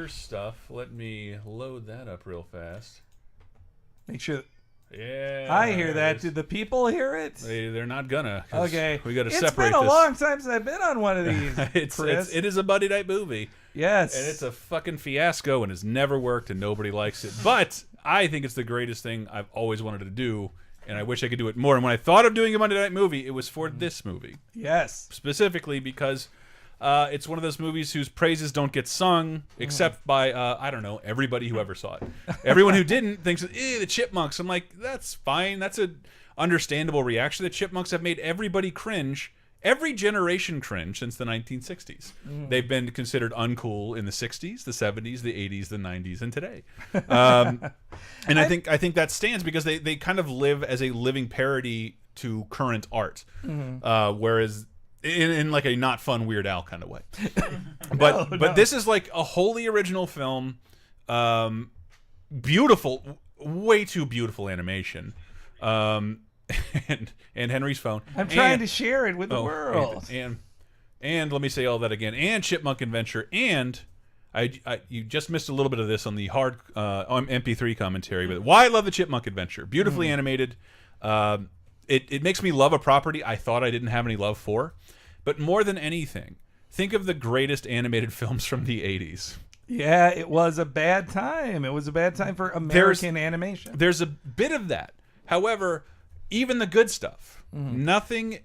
ear stuff. Let me load that up real fast. Make sure. Yeah, I hear that. Did the people hear it? They're not gonna. Okay, we got to separate. It's been a this. long time since I've been on one of these. It is a buddy night movie. Yes, and it's a fucking fiasco and has never worked and nobody likes it. But I think it's the greatest thing I've always wanted to do, and I wish I could do it more. And when I thought of doing a Monday night movie, it was for this movie. Yes, specifically because it's one of those movies whose praises don't get sung except by I don't know, everybody who ever saw it. Everyone who didn't thinks, the Chipmunks. I'm like, that's fine. That's a understandable reaction. The Chipmunks have made everybody cringe, every generation cringe since the 1960s. They've been considered uncool in the 60s, the 70s, the 80s, the 90s, and today. And I think that stands because they kind of live as a living parody to current art, whereas in like a not fun Weird Al kind of way. But this is like a wholly original film, beautiful, way too beautiful animation, and Henry's phone. I'm trying to share it with the world. And let me say all that again. And Chipmunk Adventure. And you just missed a little bit of this on the hard MP3 commentary. But why I love the Chipmunk Adventure? Beautifully animated. It makes me love a property I thought I didn't have any love for. But more than anything, think of the greatest animated films from the 80s. Yeah, it was a bad time. It was a bad time for American animation. There's a bit of that. However, even the good stuff, nothing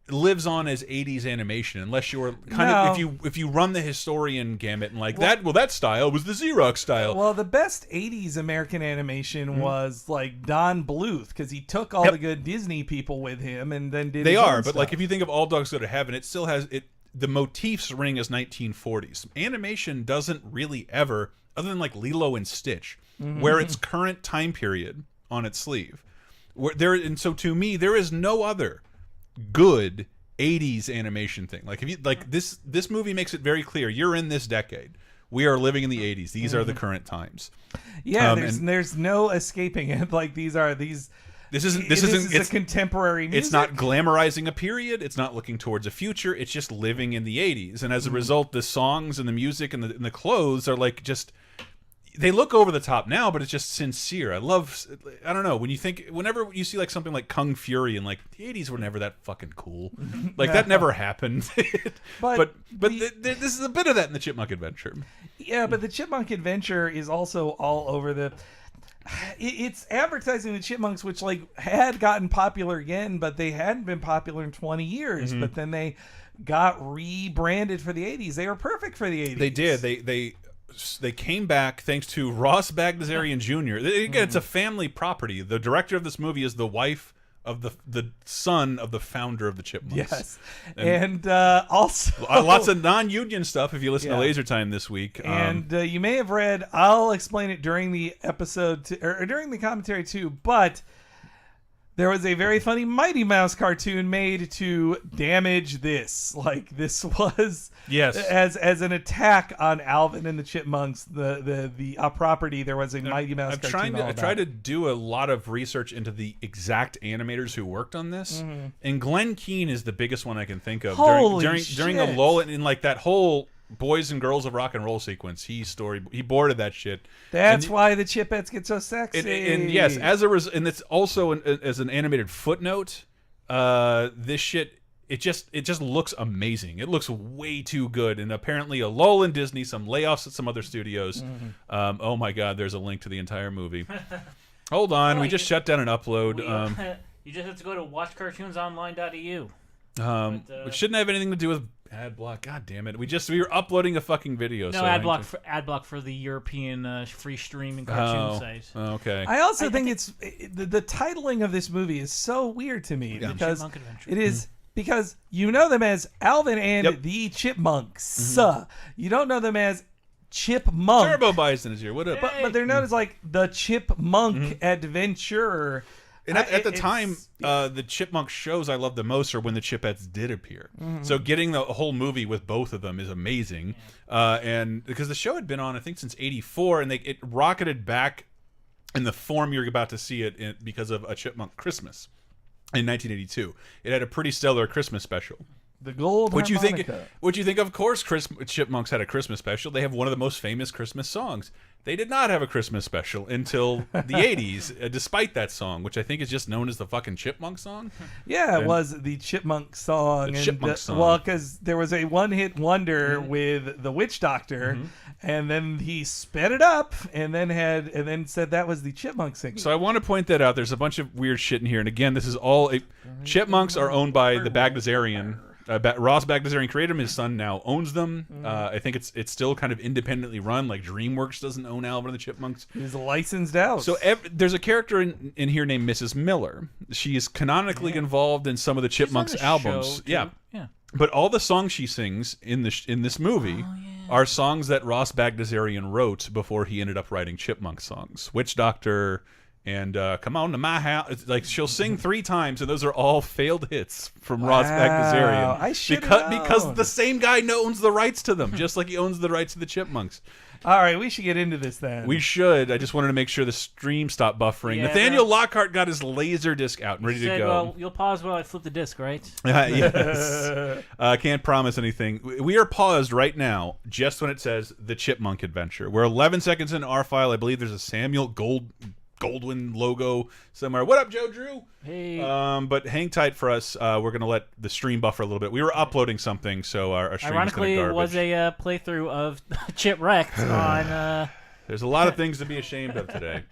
lives on as 80s animation unless you're if you run the historian gamut and that style was the Xerox style. Well, the best 80s American animation was like Don Bluth, because he took all the good Disney people with him and then did but stuff. Like if you think of All Dogs Go to Heaven, it still has the motifs ring as 1940s. Animation doesn't really ever, other than like Lilo and Stitch, wear its current time period on its sleeve. So to me, there is no other good 80s animation thing. Like if you this movie makes it very clear you're in this decade. We are living in the 80s. These are the current times. Yeah, there's no escaping it. Like this isn't a contemporary music. It's not glamorizing a period. It's not looking towards a future. It's just living in the 80s. And as a result, the songs and the music and the clothes are like just, they look over the top now, but it's just sincere. I don't know, whenever you see like something like Kung Fury and like the 80s were never that fucking cool. Like that never happened. but this is a bit of that in the Chipmunk Adventure. Yeah, but the Chipmunk Adventure is also all over the... It's advertising the Chipmunks, which like had gotten popular again, but they hadn't been popular in 20 years. But then they got rebranded for the 80s. They were perfect for the 80s. They did. They came back thanks to Ross Bagdasarian Jr. Again, it's a family property. The director of this movie is the wife of the son of the founder of the Chipmunks. Yes, and also lots of non-union stuff. If you listen to Laser Time this week, and you may have read. I'll explain it during the episode or during the commentary too. But there was a very funny Mighty Mouse cartoon made to damage this. Like this was as an attack on Alvin and the Chipmunks, the property. There was a Mighty Mouse cartoon. I tried to do a lot of research into the exact animators who worked on this, and Glenn Keane is the biggest one I can think of. During the lull in like that whole Boys and Girls of Rock and Roll sequence, he boarded that shit. That's why the Chipettes get so sexy. And yes, and it's also as an animated footnote. This shit, it just looks amazing. It looks way too good. And apparently a lull in Disney, some layoffs at some other studios. Oh my God, there's a link to the entire movie. Hold on, we just shut down an upload. You just have to go to watchcartoonsonline.eu. Which shouldn't have anything to do with ad block. God damn it! We were uploading a fucking video. No, ad block for the European free streaming cartoon site. Okay. I also think it's the titling of this movie is so weird to me because it is because you know them as Alvin and the Chipmunks. You don't know them as Chipmunk. Turbo Bison is here. What up? But they're known as like the Chipmunk Adventure. And at the time, the Chipmunk shows I loved the most are when the Chipettes did appear. So getting the whole movie with both of them is amazing. And because the show had been on, I think, since '84, and it rocketed back in the form you're about to see it because of A Chipmunk Christmas in 1982. It had a pretty stellar Christmas special. The gold What you think? harmonica. What you think? Of course, Chipmunks had a Christmas special. They have one of the most famous Christmas songs. They did not have a Christmas special until the '80s, despite that song, which I think is just known as the fucking Chipmunk song. Yeah, it was the Chipmunk song. The Chipmunk song. Well, because there was a one-hit wonder with the Witch Doctor, and then he sped it up, and then said that was the Chipmunk singing. So I want to point that out. There's a bunch of weird shit in here, and again, this is all Chipmunks are owned by the Bagdasarian. Ross Bagdasarian created them. His son now owns them. I think it's still kind of independently run. Like DreamWorks doesn't own Alvin and the Chipmunks. He's licensed out. So there's a character in here named Mrs. Miller. She is canonically involved in some of the Chipmunks albums. Yeah. But all the songs she sings in this movie are songs that Ross Bagdasarian wrote before he ended up writing Chipmunk songs. Witch Doctor and Come On to My House. It's like she'll sing 3 times, and those are all failed hits from Ross Bagdasarian. I should because the same guy owns the rights to them, just like he owns the rights to the Chipmunks. All right, we should get into this then. We should. I just wanted to make sure the stream stopped buffering. Yeah, Nathaniel Lockhart got his laser disc out and ready to go. Well, you'll pause while I flip the disc, right? Yes. Can't promise anything. We are paused right now, just when it says the Chipmunk Adventure. We're 11 seconds into our file. I believe there's a Samuel Goldwyn logo somewhere. What up, Joe Drew? Hey. But hang tight for us. We're gonna let the stream buffer a little bit. We were uploading something, so our stream Ironically, is it was a playthrough of Chipwrecked on. There's a lot of things to be ashamed of today.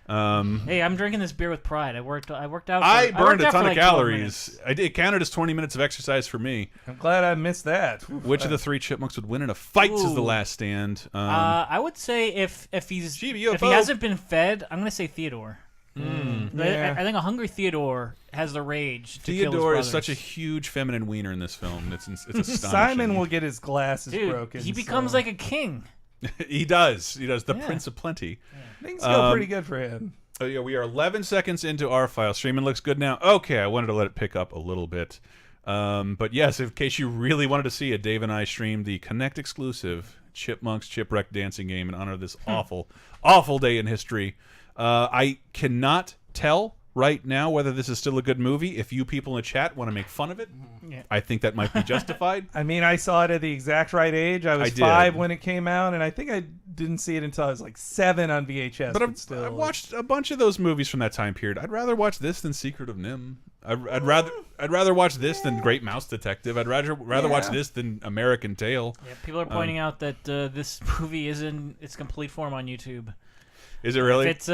Hey, I'm drinking this beer with pride. I worked out. I burned a ton of like calories. It counted as 20 minutes of exercise for me. I'm glad I missed that. Which of the 3 Chipmunks would win in a fight? Is the last stand. I would say if he UFO. hasn't been fed, I'm gonna say Theodore. Yeah. I think a hungry Theodore has the rage to kill his Theodore is brothers. such a huge feminine wiener in this film. It's astonishing. Simon will get his glasses Dude, broken. he becomes so. like a king. He does. The Yeah. Prince of Plenty. Things go pretty good for him. Oh, yeah, we are 11 seconds into our file. Streaming looks good now. Okay, I wanted to let it pick up a little bit. But yes, in case you really wanted to see it, Dave and I streamed the Connect exclusive Chipmunks Chipwreck dancing game in honor of this awful day in history. I cannot tell right now whether this is still a good movie. If you people in the chat want to make fun of it, I think that might be justified. I mean, I saw it at the exact right age. I was 5 when it came out, and I think I didn't see it until I was like 7 on VHS. But still, I've watched a bunch of those movies from that time period. I'd rather watch this than Secret of Nim. I'd rather watch this than Great Mouse Detective. I'd rather watch this than American Tail. Yeah, people are pointing out that this movie is in its complete form on YouTube. Is it really? It's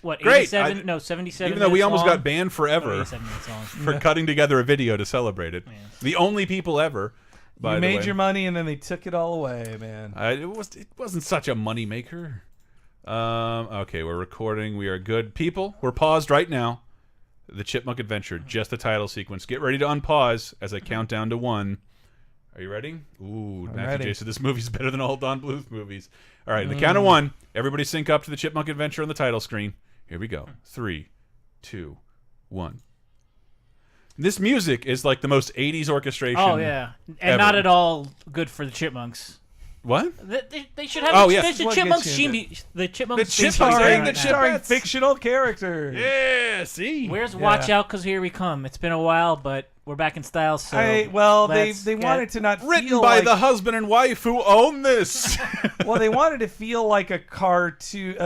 what, Great. 87? No, 77. Even though we almost long. got banned forever 87 minutes long. for cutting together a video to celebrate it. Yeah. The only people ever. By you the made way. your money, and then they took it all away, man. It wasn't such a money maker. Okay, we're recording. We are good. People, we're paused right now. The Chipmunk Adventure, just the title sequence. Get ready to unpause as I count down to 1. Are you ready? Ooh, Matthew ready. J said this movie's better than all Don Bluth movies. All right, the count of 1. Everybody sync up to the Chipmunk Adventure on the title screen. Here we go. 3, 2, 1. This music is like the most 80s orchestration. Oh yeah, and ever. not at all good for the Chipmunks. What? They should have. Oh, the, yes. the What Chipmunks. gets you The Chipmunks. The theme Chipmunks song starring right the now. Starring Chipettes. fictional character. Yeah, see? Where's Watch Out? Cause here we come. It's been a while, but we're back in style. So they let's they get- wanted to not Written feel by like, the husband and wife who own this. well, they wanted to feel like a cartoon.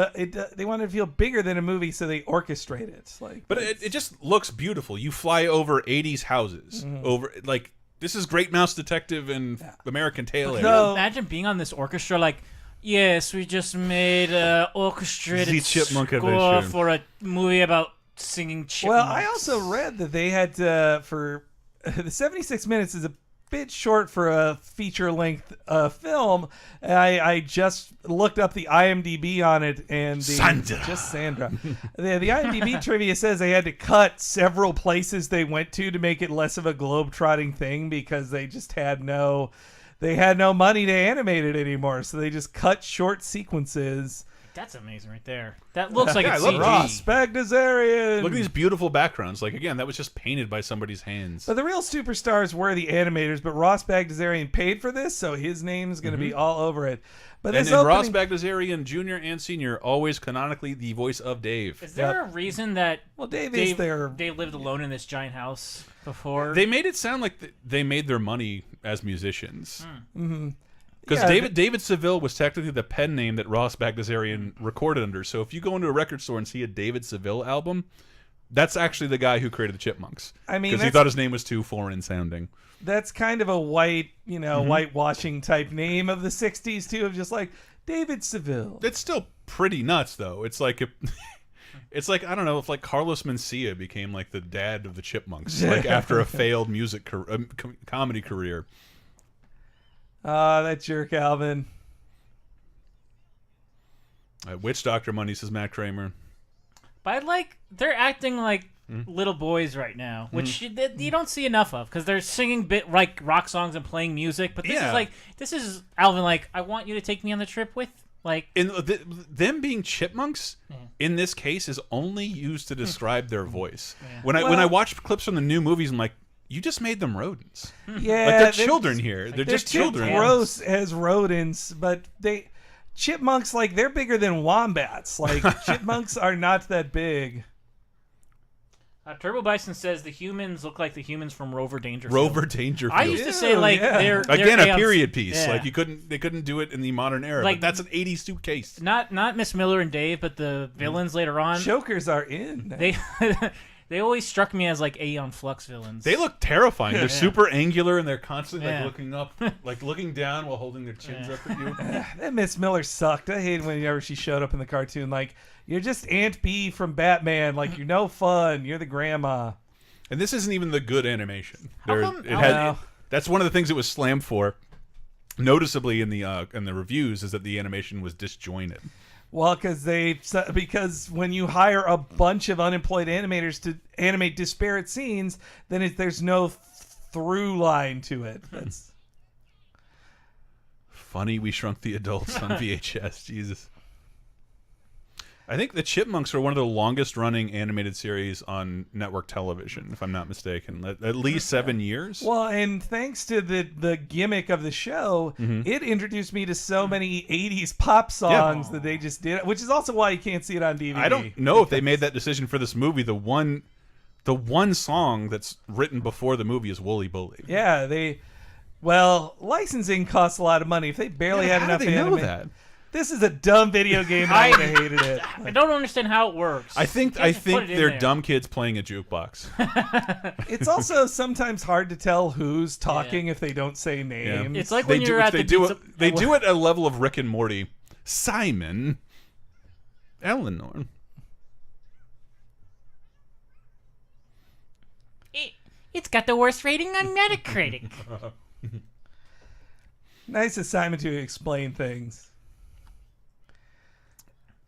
They wanted to feel bigger than a movie, so they orchestrate it. Like, But it just looks beautiful. You fly over 80s houses. Over like this is Great Mouse Detective and American Tail. Can era. you imagine being on this orchestra like? Yes, we just made an orchestrated The Chipmunk score Adventure. for a movie about singing chipmunks. well, I also read that they had for the 76 minutes is a bit short for a feature-length film. I just looked up the IMDb on it, and Sandra. just Sandra. The IMDb trivia says they had to cut several places they went to make it less of a globe-trotting thing because they just had no money to animate it anymore, so they just cut short sequences. That's amazing right there. That looks like Yeah, it's I love CG. Ross Bagdasarian. Look at these beautiful backgrounds. Like again, that was just painted by somebody's hands. But the real superstars were the animators, but Ross Bagdasarian paid for this, so his name's going to be all over it. But And this then Ross opening, Bagdasarian Jr. and Sr. always canonically the voice of Dave. Is there a reason that well, Dave is there. Dave lived alone in this giant house? before. They made it sound like they made their money as musicians. Because Yeah, David Seville was technically the pen name that Ross Bagdasarian recorded under. So if you go into a record store and see a David Seville album, that's actually the guy who created the Chipmunks. I mean, because he thought his name was too foreign sounding. That's kind of a whitewashing type name of the '60s too, of just like David Seville. It's still pretty nuts, though. It's like it's like, I don't know, if like Carlos Mencia became like the dad of the Chipmunks, like after a failed comedy career. That jerk Alvin. Witch Doctor money, says Matt Kramer. But they're acting like little boys right now, which you don't see enough of, because they're singing like rock songs and playing music. But this is Alvin. Like, I want you to take me on the trip with. Like, Them being chipmunks in this case is only used to describe their voice. Yeah. When I watch clips from the new movies, I'm like, you just made them rodents. Yeah, like they're children here. They're just children. Gross as rodents, but chipmunks, like, they're bigger than wombats. Like, chipmunks are not that big. Turbo Bison says the humans look like the humans from Rover Dangerfield. Rover Dangerfield. I used to say they're again a period piece. Yeah. Like they couldn't do it in the modern era. Like, but that's an '80s suitcase. Not Miss Miller and Dave, but the villains later on. Chokers are in. They always struck me as like Aeon Flux villains. They look terrifying. They're super angular and they're constantly like looking up, like looking down while holding their chins up at you. That Miss Miller sucked. I hated whenever she showed up in the cartoon. Like, you're just Aunt B from Batman. Like, you're no fun. You're the grandma. And this isn't even the good animation. That's one of the things it was slammed for. Noticeably in the reviews is that the animation was disjointed. Well, because when you hire a bunch of unemployed animators to animate disparate scenes, then there's no through line to it. That's funny. We Shrunk the Adults on VHS. Jesus. I think the Chipmunks are one of the longest running animated series on network television, if I'm not mistaken. At least 7 years. Well, and thanks to the gimmick of the show, it introduced me to so many 80s pop songs that they just did, which is also why you can't see it on DVD. I don't know if they made that decision for this movie. The one song that's written before the movie is Wooly Bully. Yeah, licensing costs a lot of money. If they barely had enough anime. Know that? This is a dumb video game. I would have hated it. I don't understand how it works. I think they're dumb kids playing a jukebox. It's also sometimes hard to tell who's talking if they don't say names. It's like when you're at the pizza... They do it at a level of Rick and Morty. Simon. Eleanor. It's got the worst rating on Metacritic. Nice assignment to explain things.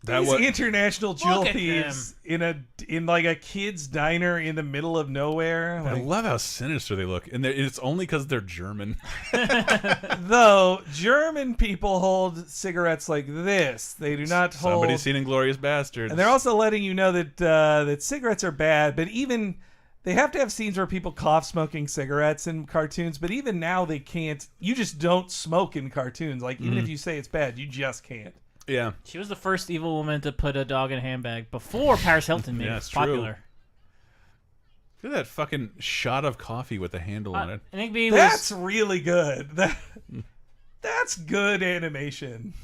These international jewel thieves in like a kid's diner in the middle of nowhere. I love how sinister they look, and it's only because they're German. Though German people hold cigarettes like this, they do not hold. Somebody's seen Inglourious Basterds, and they're also letting you know that cigarettes are bad. But even they have to have scenes where people cough smoking cigarettes in cartoons. But even now they can't. You just don't smoke in cartoons. Like even if you say it's bad, you just can't. Yeah, she was the first evil woman to put a dog in a handbag before Paris Hilton made it popular. True. Look at that fucking shot of coffee with the handle on it. That's really good. That's good animation.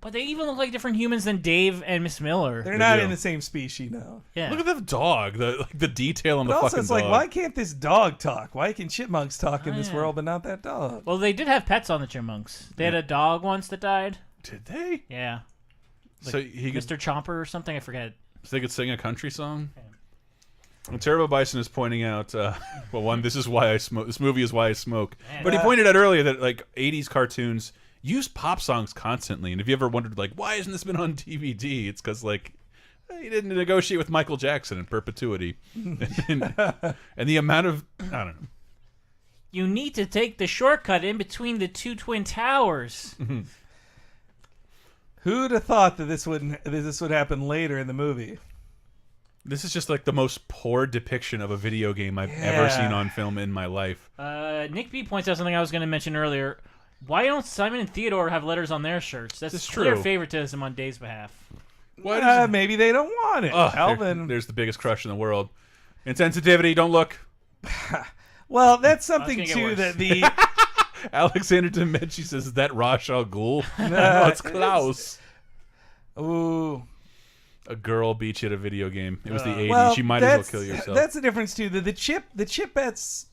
But they even look like different humans than Dave and Miss Miller. They're not in the same species, no. Yeah. Look at the dog. The detail on the fucking dog. Also, it's like, why can't this dog talk? Why can chipmunks talk in this world, but not that dog? Well, they did have pets on the Chipmunks. They had a dog once that died. Did they? Yeah. Like so he Mr. Chomper or something, I forget. So they could sing a country song? Yeah. And Turbo Bison is pointing out, this is why I smoke. This movie is why I smoke. Man, but he pointed out earlier that like 80s cartoons use pop songs constantly. And if you ever wondered, like, why hasn't this been on DVD? It's because, like, he didn't negotiate with Michael Jackson in perpetuity. and the amount of, I don't know. You need to take the shortcut in between the two twin towers. Who'd have thought that this would happen later in the movie? This is just like the most poor depiction of a video game I've ever seen on film in my life. Nick B points out something I was going to mention earlier. Why don't Simon and Theodore have letters on their shirts? That's clear favoritism on Dave's behalf. Maybe they don't want it. Alvin. There's the biggest crush in the world. Insensitivity, don't look. Well, that's something gonna get too worse. that the Alexander Demenchi says, "Is that Ra's al Ghul?" No, it's Klaus. ooh. A girl beat you at a video game. It was the 80s. Well, You might as well kill yourself. That's the difference too. The Chipettes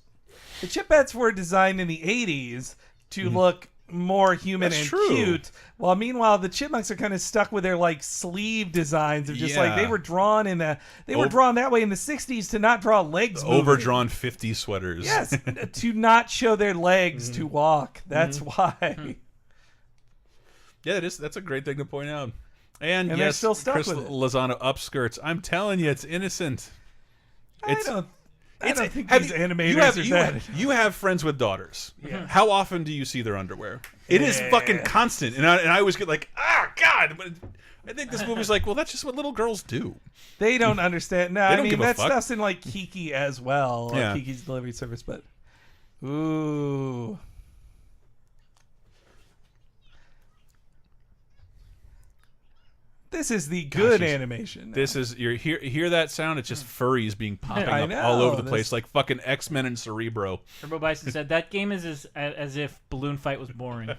were designed in the 80s to look more human That's and true. cute, while meanwhile the Chipmunks are kind of stuck with their like sleeve designs of just like Yeah. they were drawn that way in the 60s to not draw legs moving. Overdrawn 50 sweaters. Yes, to not show their legs to walk. That's why. Yeah, that's a great thing to point out. And they're yes, still stuck Chris with it. Lozano upskirts. I'm telling you, it's innocent. I don't think have these you- animators you are have, that. you have friends with daughters. Yeah. How often do you see their underwear? It is fucking constant. And I always get like, God. But I think this movie's like, well, that's just what little girls do. They don't understand. No, I don't mean give a that fuck. stuff's in like Kiki as well, Yeah. Kiki's delivery service. But ooh, this is the good Gosh, animation. This is you hear that sound? It's just furries being popping I up know, all over the this- place, like fucking X-Men and Cerebro. Turbo Bison said that game is as if Balloon Fight was boring.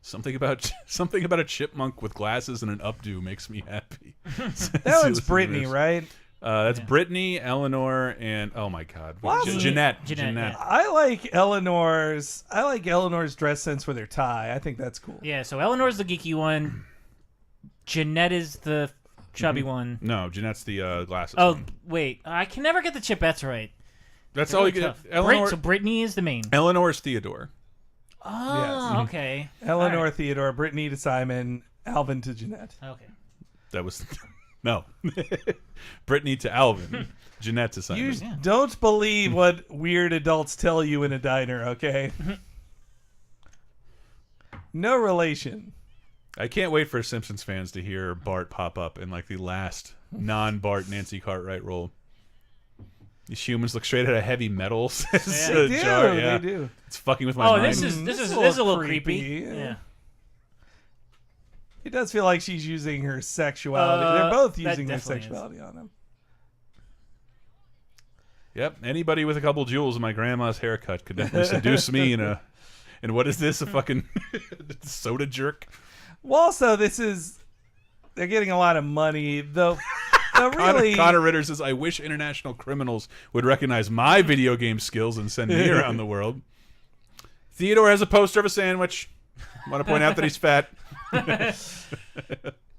Something about a chipmunk with glasses and an updo makes me happy. That one's Brittany, right? That's Brittany, Eleanor, and oh my God, Wow. Jeanette. Yeah. I like Eleanor's dress sense with her tie. I think that's cool. Yeah, so Eleanor's the geeky one. Jeanette is the chubby one. No, Jeanette's the glasses. Oh, one. wait. I can never get the Chipettes right. That's They're all really you get. tough. Eleanor, So Brittany is the main. Eleanor's Theodore. Oh, okay. Eleanor, All right. Theodore, Brittany to Simon, Alvin to Jeanette. Okay. That was no. Brittany to Alvin, Jeanette to Simon. You don't believe what weird adults tell you in a diner, okay? No relation. I can't wait for Simpsons fans to hear Bart pop up in like the last non-Bart Nancy Cartwright role. These humans look straight out of Heavy Metal. Says, They do. Jar, yeah. They do. It's fucking with my Oh, mind. this is a little creepy. yeah. Yeah. It does feel like she's using her sexuality. They're both that using their definitely is. sexuality on him. Yep. Anybody with a couple jewels in my grandma's haircut could definitely seduce me in a. And what is this? A fucking soda jerk? Well, also, they're getting a lot of money, though. Really, Connor Ritter says, "I wish international criminals would recognize my video game skills and send me around the world." Theodore has a poster of a sandwich. Want to point out that he's fat.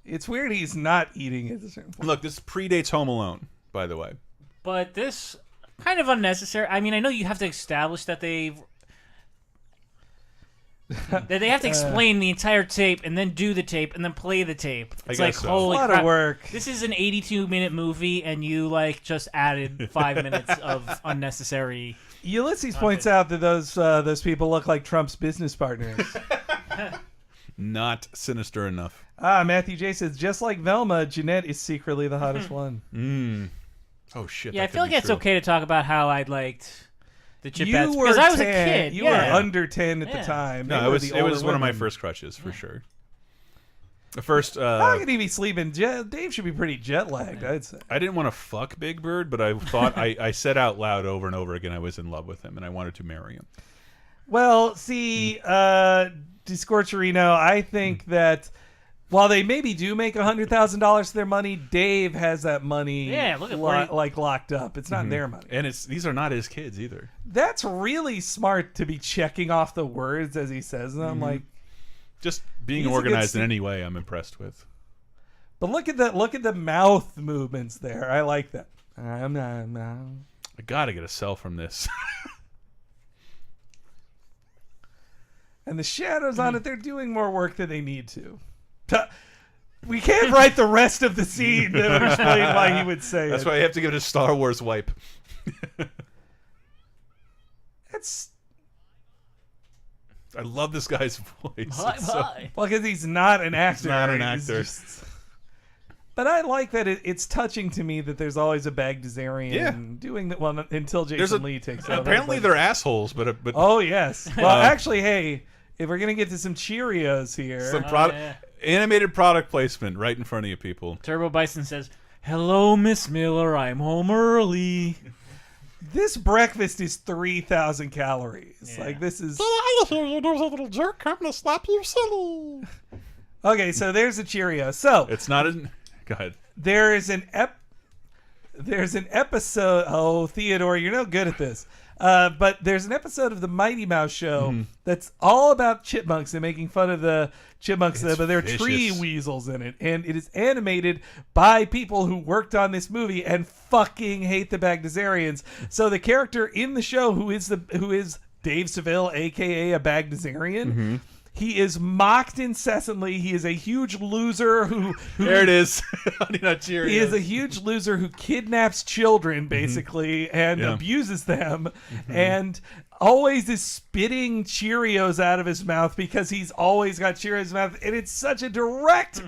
it's weird he's not eating at a certain point. Look, this predates Home Alone, by the way. But this kind of unnecessary. I mean, I know you have to establish that they have to explain the entire tape and then do the tape and then play the tape. It's guess like so. holy A lot crap. of work. This is an 82-minute movie and you like just added 5 minutes of unnecessary. Ulysses points out that those people look like Trump's business partners. Not sinister enough. Matthew J says, just like Velma, Jeanette is secretly the hottest one. Oh shit. Yeah, I that feel could like be it's true. okay to talk about how I liked the Chipettes You were because I was 10. a kid. You yeah. were under 10 at the Yeah. time. No, They it were was the it was older one of my women. first crutches for sure. The first. How could he be sleeping? Dave should be pretty jet lagged, I'd say. I didn't want to fuck Big Bird, but I thought I said out loud over and over again I was in love with him and I wanted to marry him. Well, see, Discorcherino, I think that while they maybe do make $100,000 to their money, Dave has that money Yeah, look at where he- like locked up. It's not their money. And these are not his kids either. That's really smart to be checking off the words as he says them. Like, Just being He's a good organized in stu- any way, I'm impressed with. but look at that. Look at the mouth movements there. I like that. I'm not. I gotta get a cell from this. And the shadows on it, they're doing more work than they need to. We can't write the rest of the scene that would explain why he would say That's it. why I have to give it a Star Wars wipe. That's I love this guy's voice. Bye It's so- bye. well, because he's not an actor. not an He's actor. But I like that it's touching to me that there's always a Bagdasarian Yeah. doing that. Well, until Jason Lee takes over. Apparently but- they're assholes, but Oh yes. Well, actually, hey, if we're gonna get to some Cheerios here, some Oh, product. yeah. Animated product placement right in front of you, people. Turbo Bison says, "Hello, Miss Miller. I'm home early." This breakfast is 3,000 calories. Yeah. Like, this is... You little jerk. I'm gonna slap you silly. Okay, so there's a Cheerio. So It's not an. Go ahead. there's an episode. Oh, Theodore, you're no good at this. But there's an episode of the Mighty Mouse Show that's all about chipmunks and making fun of the chipmunks, It's but there are tree vicious. weasels in it, and it is animated by people who worked on this movie and fucking hate the Bagdasarians. So the character in the show, who is Dave Seville, aka a Bagdasarian. He is mocked incessantly. He is a huge loser who There it is. Honey Nut Cheerios. he is a huge loser who kidnaps children, basically, and Yeah. abuses them, and always is spitting Cheerios out of his mouth because he's always got Cheerios in his mouth. And it's such a direct,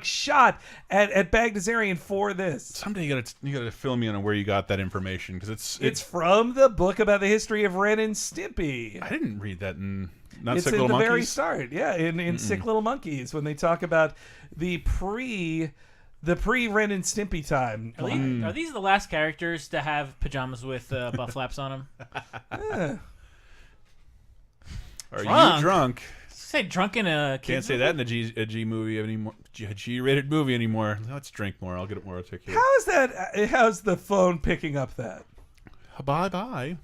shot at Bagdasarian for this. Someday you gotta fill me in on where you got that information, because It's from the book about the history of Ren and Stimpy. I didn't read that in Not It's Sick in Little the Monkeys. very start, yeah, in Sick Little Monkeys, when they talk about the pre Ren and Stimpy time. Are these the last characters to have pajamas with butt flaps on them? Yeah. Are Drunk? you drunk? Say drunk in a Can't kid's say that in a G movie anymore. A G-rated movie anymore. Let's drink more. I'll get it more articulate. How is that? How's the phone picking up that? Bye bye.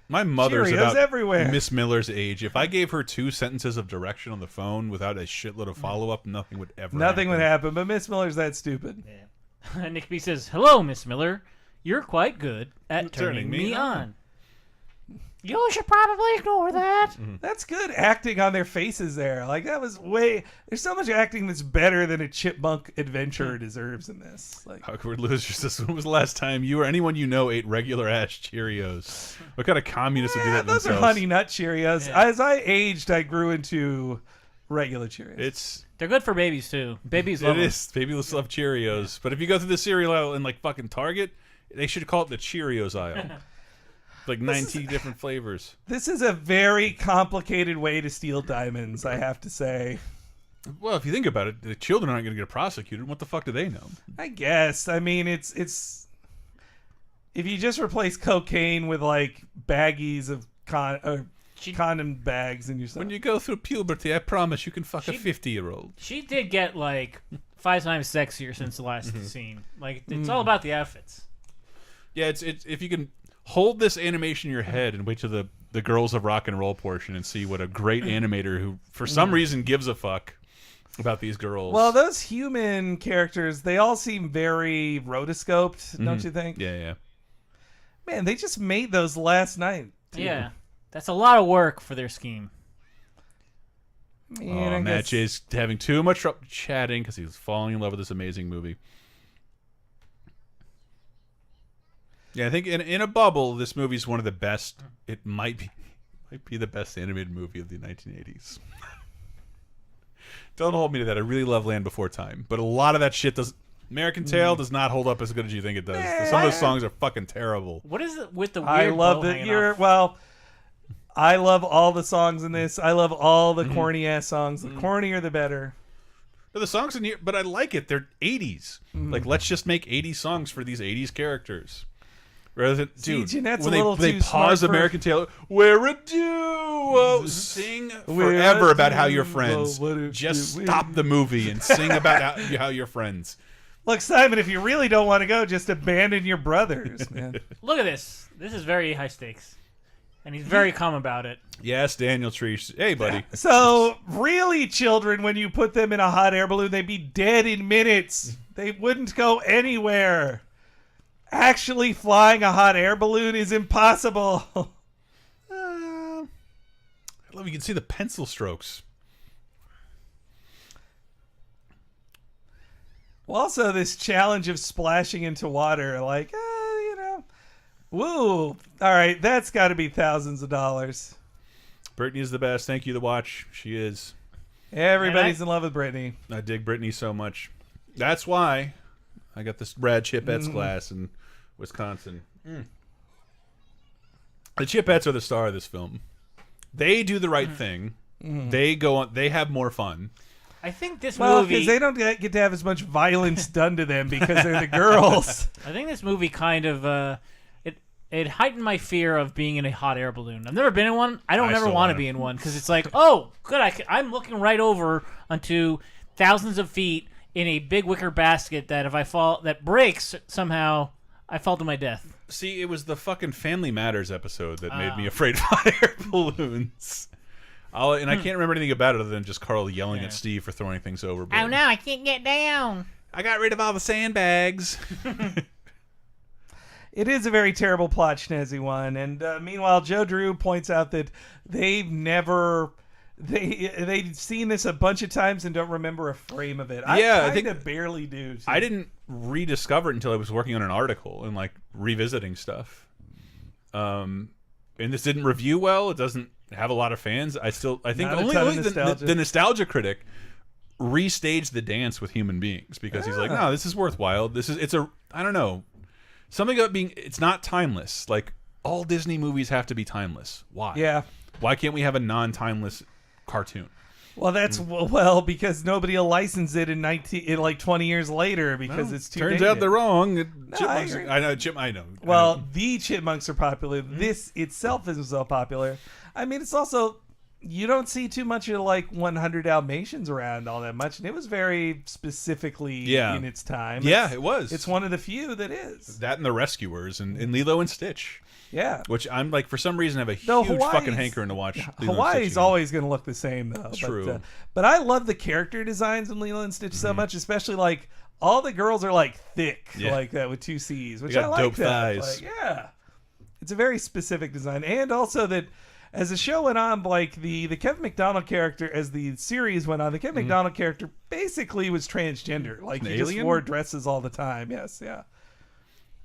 My mother's Cheerios about everywhere. Miss Miller's age. If I gave her 2 sentences of direction on the phone without a shitload of follow-up, nothing would ever Nothing would happen. happen, but Miss Miller's that stupid. Nick B says, "Hello, Miss Miller. You're quite good at turning me on." You should probably ignore that. That's good acting on their faces there. Like, that was way... There's so much acting that's better than a chipmunk adventure deserves in this. Like, Awkward Losers says, when was the last time you or anyone you know ate regular ass Cheerios? What kind of communist would do that those are themselves? Honey Nut Cheerios. Yeah. As I aged, I grew into regular Cheerios. It's... They're good for babies too. Babies It love them. is. Baby love Cheerios. But if you go through the cereal aisle in like fucking Target, they should call it the Cheerios aisle. Like 19 different flavors. This is a very complicated way to steal diamonds, I have to say. Well, if you think about it, the children aren't going to get prosecuted. What the fuck do they know? I guess. I mean, it's if you just replace cocaine with like baggies of condom bags in your stuff. When you go through puberty, I promise you can fuck a She- 50-year-old. She did get like 5 times sexier since the last scene. Like it's all about the outfits. Yeah, it's if you can hold this animation in your head and wait till the Girls of Rock and Roll portion and see what a great animator who, for some reason, gives a fuck about these girls. Well, those human characters, they all seem very rotoscoped, don't you think? Yeah, yeah. Man, they just made those last night. too. Yeah, that's a lot of work for their scheme. Man, I Matt guess- J's having too much trouble chatting because he was falling in love with this amazing movie. Yeah, I think in a bubble, this movie's one of the best. It might be the best animated movie of the 1980s. Don't hold me to that. I really love Land Before Time, but a lot of that shit does. American Tail does not hold up as good as you think it does. Some of those songs are fucking terrible. What is it with the weird I love bow that hanging you're off? well. I love all the songs in this. I love all the corny ass songs. The cornier, the better. The songs in here, but I like it. They're 80s. Like, let's just make 80s songs for these 80s characters. Rather than, dude, Jeanette's when a little they too pause smart for- American Tail, we're a duo. Sing forever about how you're friends. Just stop the movie and sing about how you're friends. Look, Simon, if you really don't want to go, just abandon your brothers, man. Look at this. This is very high stakes, and he's very calm about it. Yes, Daniel Tree. Hey, buddy. So, really, children, when you put them in a hot air balloon, they'd be dead in minutes. They wouldn't go anywhere. Actually, flying a hot air balloon is impossible. I love you can see the pencil strokes. Well, also, this challenge of splashing into water, like, woo. All right, that's got to be thousands of dollars. Brittany is the best. Thank you, The Watch. She is. Everybody's in love with Brittany. I dig Brittany so much. That's why I got this rad Chipettes class in Wisconsin. The Chipettes are the star of this film. They do the right thing. They go on. They have more fun. I think this Well, movie. because they don't get to have as much violence done to them because they're the girls. I think this movie kind of it heightened my fear of being in a hot air balloon. I've never been in one. I don't ever still want to wanna. be in one because it's like, oh, good. I'm looking right over onto thousands of feet in a big wicker basket that if I fall, that breaks somehow, I fall to my death. See, it was the fucking Family Matters episode that made me afraid of hot air balloons. And I can't remember anything about it other than just Carl yelling at Steve for throwing things overboard. Oh no, I can't get down. I got rid of all the sandbags. It is a very terrible plot, Schnezzy one. And meanwhile, Joe Drew points out that they've seen this a bunch of times and don't remember a frame of it. I think I barely do. Too. I didn't rediscover it until I was working on an article and like revisiting stuff. And this didn't review well. It doesn't have a lot of fans. I think only the Nostalgia Critic restaged the dance with human beings because he's like, no, this is worthwhile. I don't know. Something about it's not timeless. Like, all Disney movies have to be timeless. Why? Yeah. Why can't we have a non-timeless cartoon? Well, that's because nobody will license it in 20 years later because it's too Turns dated. out they're wrong. Chipmunks I know. Well, the Chipmunks are popular. This itself isn't so popular. I mean, it's also, you don't see too much of like 100 Dalmatians around all that much, and it was very specifically in its time. Yeah, it was. It's one of the few that is. That and The Rescuers and Lilo and Stitch. Yeah. Which I'm like, for some reason, have a huge fucking hankering to watch. Hawaii's always going to look the same, though. True. But I love the character designs in Lilo and Stitch so much, especially like all the girls are like thick like that with 2 C's, which I like. Dope that. thighs. Like, yeah. It's a very specific design. And also that as the show went on, like the Kevin McDonald character, as the series went on, the Kevin McDonald character basically was transgender. Like, he just wore dresses all the time. Yes, yeah.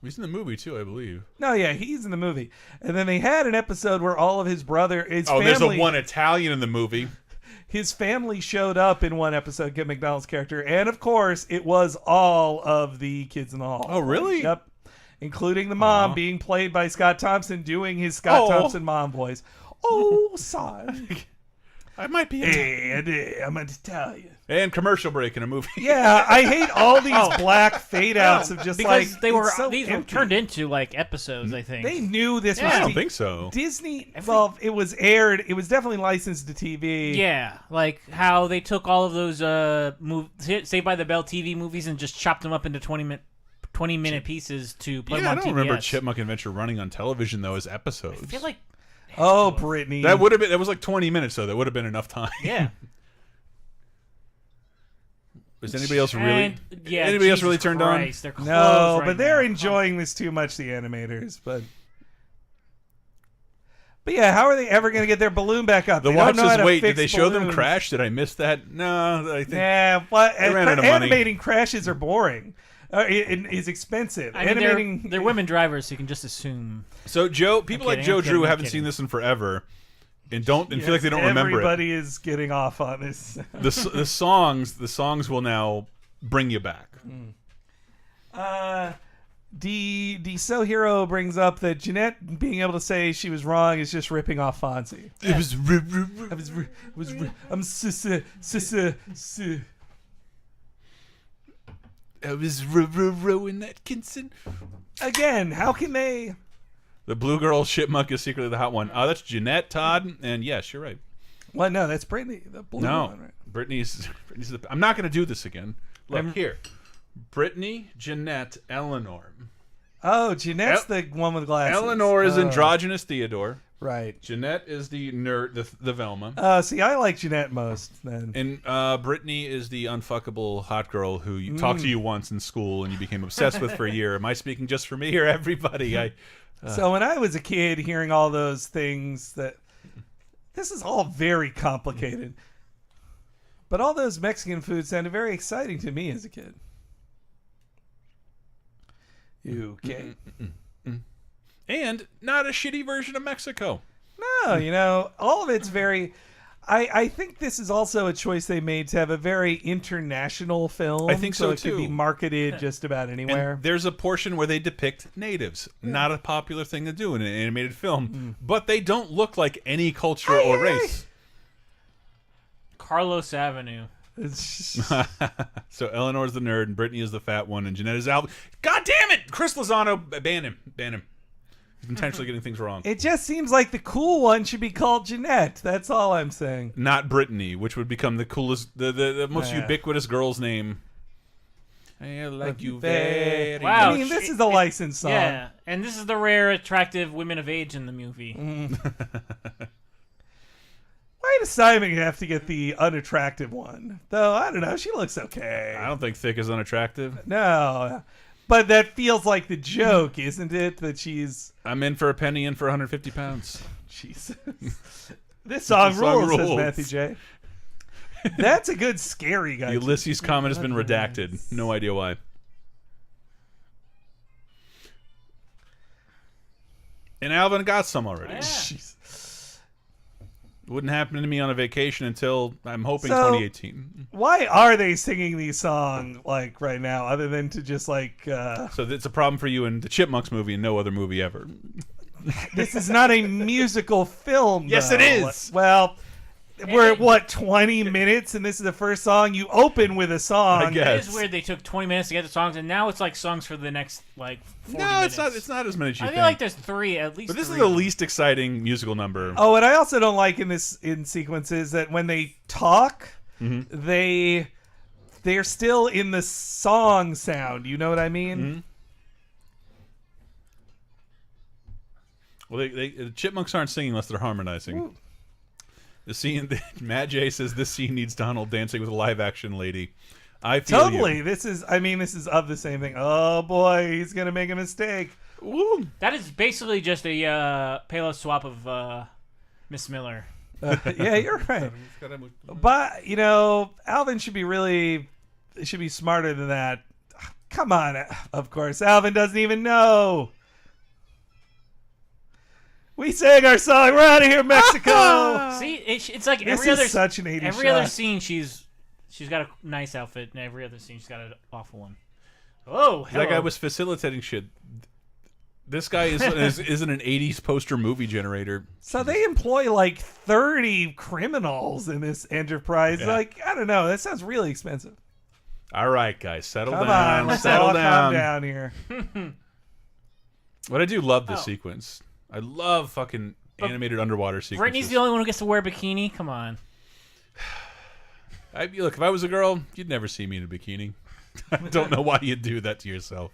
He's in the movie too, I believe. No, yeah, he's in the movie. And then they had an episode where all of his family... there's a one Italian in the movie. His family showed up in one episode, Kevin McDonald's character, and of course, it was all of the kids in the hall. Oh, really? Yep. Including the mom being played by Scott Thompson, doing his Scott Thompson mom voice. Oh, son. I might be I'm going to tell you. And commercial break in a movie. Yeah, I hate all these black fade outs of just because like they were so these were empty. turned into like episodes. I think They knew this was. I don't think so. Disney. Well, it was aired. It was definitely licensed to TV. Yeah, like how they took all of those Saved by the Bell TV movies and just chopped them up into 20-minute pieces to put them on I don't TBS. remember Chipmunk Adventure running on television though as episodes. I feel like Oh, Brittany. that would have been. That was like 20 minutes though. That would have been enough time. yeah. Is anybody else really? And, yeah, anybody else Jesus really turned Christ, they're No, closed right but they're now. enjoying this too much, the animators. But yeah, how are they ever going to get their balloon back up? The They watch don't know how says, to "Wait, did fix they show them balloons. crash? Did I miss that? No, I think." Yeah, but They ran out of money. animating crashes are boring. It is expensive. I mean, Animating. they're women drivers, so you can just assume. So Joe, people like kidding, Joe I'm Drew kidding, I'm haven't kidding. seen this in forever, and feel like they don't remember it. Everybody is getting off on this. The songs will now bring you back. D So Hero brings up that Jeanette being able to say she was wrong is just ripping off Fonzie. It was. I'm I was Rowan Atkinson. Again, how can they? The blue girl Chipmunk is secretly the hot one. That's Jeanette, Todd, and yes, you're right. Well, no, that's Brittany, the blue one, right? Brittany's the. I'm not going to do this again. Look here, Brittany, Jeanette, Eleanor. Oh, Jeanette's the one with glasses. Eleanor is androgynous Theodore. Right. Jeanette is the nerd, the Velma. See, I like Jeanette most. Then. And Brittany is the unfuckable hot girl who you talked to you once in school and you became obsessed with for a year. Am I speaking just for me or everybody? So when I was a kid, hearing all those things, this is all very complicated. But all those Mexican foods sounded very exciting to me as a kid. Okay. And not a shitty version of Mexico. No, all of it's very... I think this is also a choice they made to have a very international film. I think so, it could be too. marketed just about anywhere. And there's a portion where they depict natives. Not a popular thing to do in an animated film. But they don't look like any culture or race. Carlos Avenue. So Eleanor's the nerd, and Brittany is the fat one, and Jeanette is Alvin. God damn it! Chris Lozano, ban him. Ban him. He's intentionally getting things wrong. It just seems like the cool one should be called Jeanette. That's all I'm saying. Not Brittany, which would become the coolest, the most ubiquitous girl's name. I like you very Wow. I mean, this is a licensed song. Yeah, and this is the rare, attractive women of age in the movie. Why does Simon have to get the unattractive one? Though, I don't know. She looks okay. I don't think thick is unattractive. No. But that feels like the joke, isn't it? That she's... I'm in for a penny, in for 150 pounds. Jesus. This song rules, says rules. Matthew J. That's a good scary guy. The Ulysses comment has been redacted. No idea why. And Alvin got some already. Yeah. Jeez. Wouldn't happen to me on a vacation until, I'm hoping, So- 2018. Why are they singing these songs like right now, other than to just like? So it's a problem for you in the Chipmunks movie and no other movie ever. This is not a musical film. Yes, though. it is. Well, we're at what 20 minutes, and this is the first song. You open with a song. I guess. It is weird they took 20 minutes to get the songs, and now it's like songs for the next like 40 No, minutes. it's not. It's not as many as you I think. feel like there's three at least. But this is three. the least exciting musical number. Oh, and I also don't like in sequences that when they talk, Mm-hmm. they're still in the song sound. You know what I mean? Mm-hmm. Well, the Chipmunks aren't singing unless they're harmonizing. Ooh. The scene, Matt J says this scene needs Donald dancing with a live action lady. I feel Totally. you. This is of the same thing. Oh boy, he's gonna make a mistake. Woo. That is basically just a Payless swap of Miss Miller. Yeah, you're right. But Alvin should be smarter than that. Come on, of course, Alvin doesn't even know. We sang our song. We're out of here, Mexico. See, it's like This every is other such an 80s every shot. other scene she's got a nice outfit, and every other scene she's got an awful one. Oh, hello. That guy was facilitating shit. This guy isn't an 80s poster movie generator. So they employ like 30 criminals in this enterprise. Yeah. Like, I don't know. That sounds really expensive. All right, guys, settle Come down. on, let's Settle all down. calm down here. But I do love this Oh. sequence. I love fucking animated underwater sequences. Brittany's the only one who gets to wear a bikini. Come on. Look, if I was a girl, you'd never see me in a bikini. I don't know why you'd do that to yourself.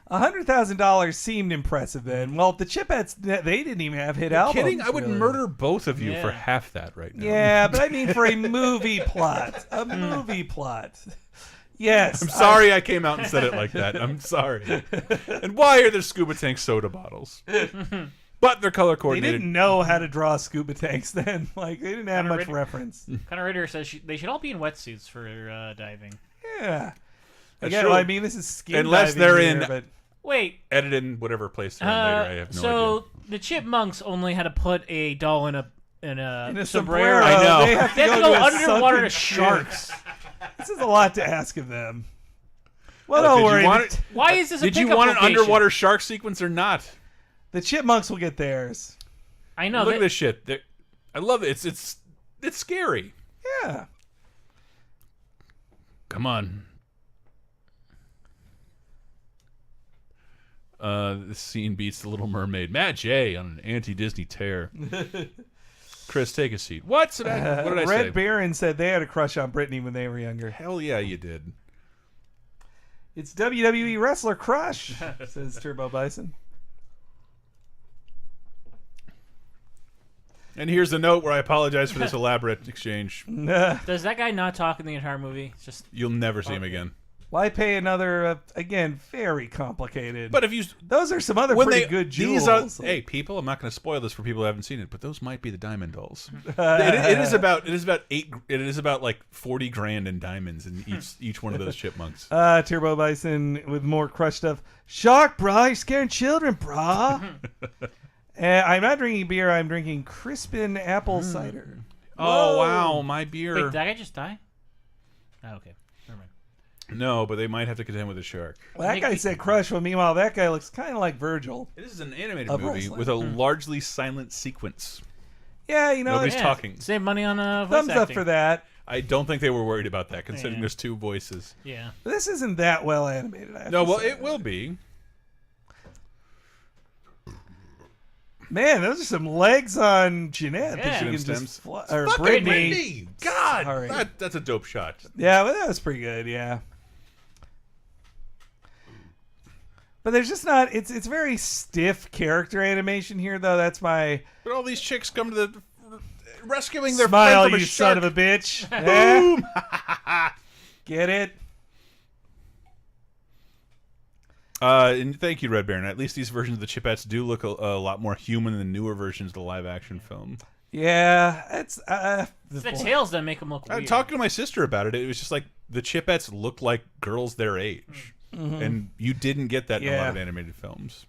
$100,000 seemed impressive then. Well, the Chipettes, they didn't even have hit albums. Kidding? I would really. murder both of you Yeah. for half that right now. Yeah, but I mean for a movie plot. A movie plot. Yes. I'm sorry I came out and said it like that. I'm sorry. And why are there scuba tank soda bottles? But they're color They coordinated. didn't know how to draw scuba tanks then. Like, they didn't have Kinda much ready- reference. Connor Ritter says they should all be in wetsuits for diving. Yeah. That's Again, true. well, I mean, this is skin Unless diving they're here, in- but Wait. Edited in whatever place they're in later. I have no so idea. the Chipmunks only had to put a doll in a in a sombrero. sombrero, I know. they have to They have to go go to a underwater to sunken sharks. ship. This is a lot to ask of them. Well, Look, don't did you worry. want it- Why is this a Did you pickup want an location? underwater shark sequence or not? The Chipmunks will get theirs. I know. Look they- at this shit. I love it. It's scary. Yeah. Come on. This scene beats The Little Mermaid. Matt J on an anti-Disney tear. Chris, take a seat. What did I Red say? Baron said they had a crush on Britney when they were younger. Hell yeah, you did. It's WWE wrestler crush, says Turbo Bison. And here's a note where I apologize for this elaborate exchange. Does that guy not talk in the entire movie? It's just You'll never see him again. Why pay another? Again, very complicated. But if you those are some other pretty good jewels. these are, hey, people, I'm not going to spoil this for people who haven't seen it, but those might be the diamond dolls. it is about like 40 grand in diamonds in each one of those chipmunks. Turbo Bison with more crush stuff. Shark, brah, you're scaring children, brah. I'm not drinking beer. I'm drinking Crispin apple cider. Oh Whoa. wow, my beer. wait. Did that guy just die? Oh, okay. Never mind. No, but they might have to contend with a shark. Well, that guy said crush. Well, meanwhile, that guy looks kind of like Virgil. This is an animated Of movie wrestling. with a largely silent sequence. Yeah, you know, Nobody's Yeah, talking. Save money on voice thumbs up acting. for that. I don't think they were worried about that, considering Yeah. there's 2 voices. Yeah. But this isn't that well animated. I have No, to well, say. it will be. Man, those are some legs on Jeanette that Yeah. she can Stems. just fly, or Fucking Brittany. Brittany! God, Sorry. that's a dope shot. Yeah, but that was pretty good. Yeah. But there's just not. It's very stiff character animation here, though. That's my But all these chicks come to the rescuing their smile, friend from you a son shark. of a bitch. Boom. Get it? And thank you, Red Baron. At least these versions of the Chipettes do look a lot more human than newer versions of the live-action film. Yeah, it's It's the tails that make them look I weird. talked to my sister about it. It was just like the Chipettes looked like girls their age, and you didn't get that in a lot Yeah. of animated films.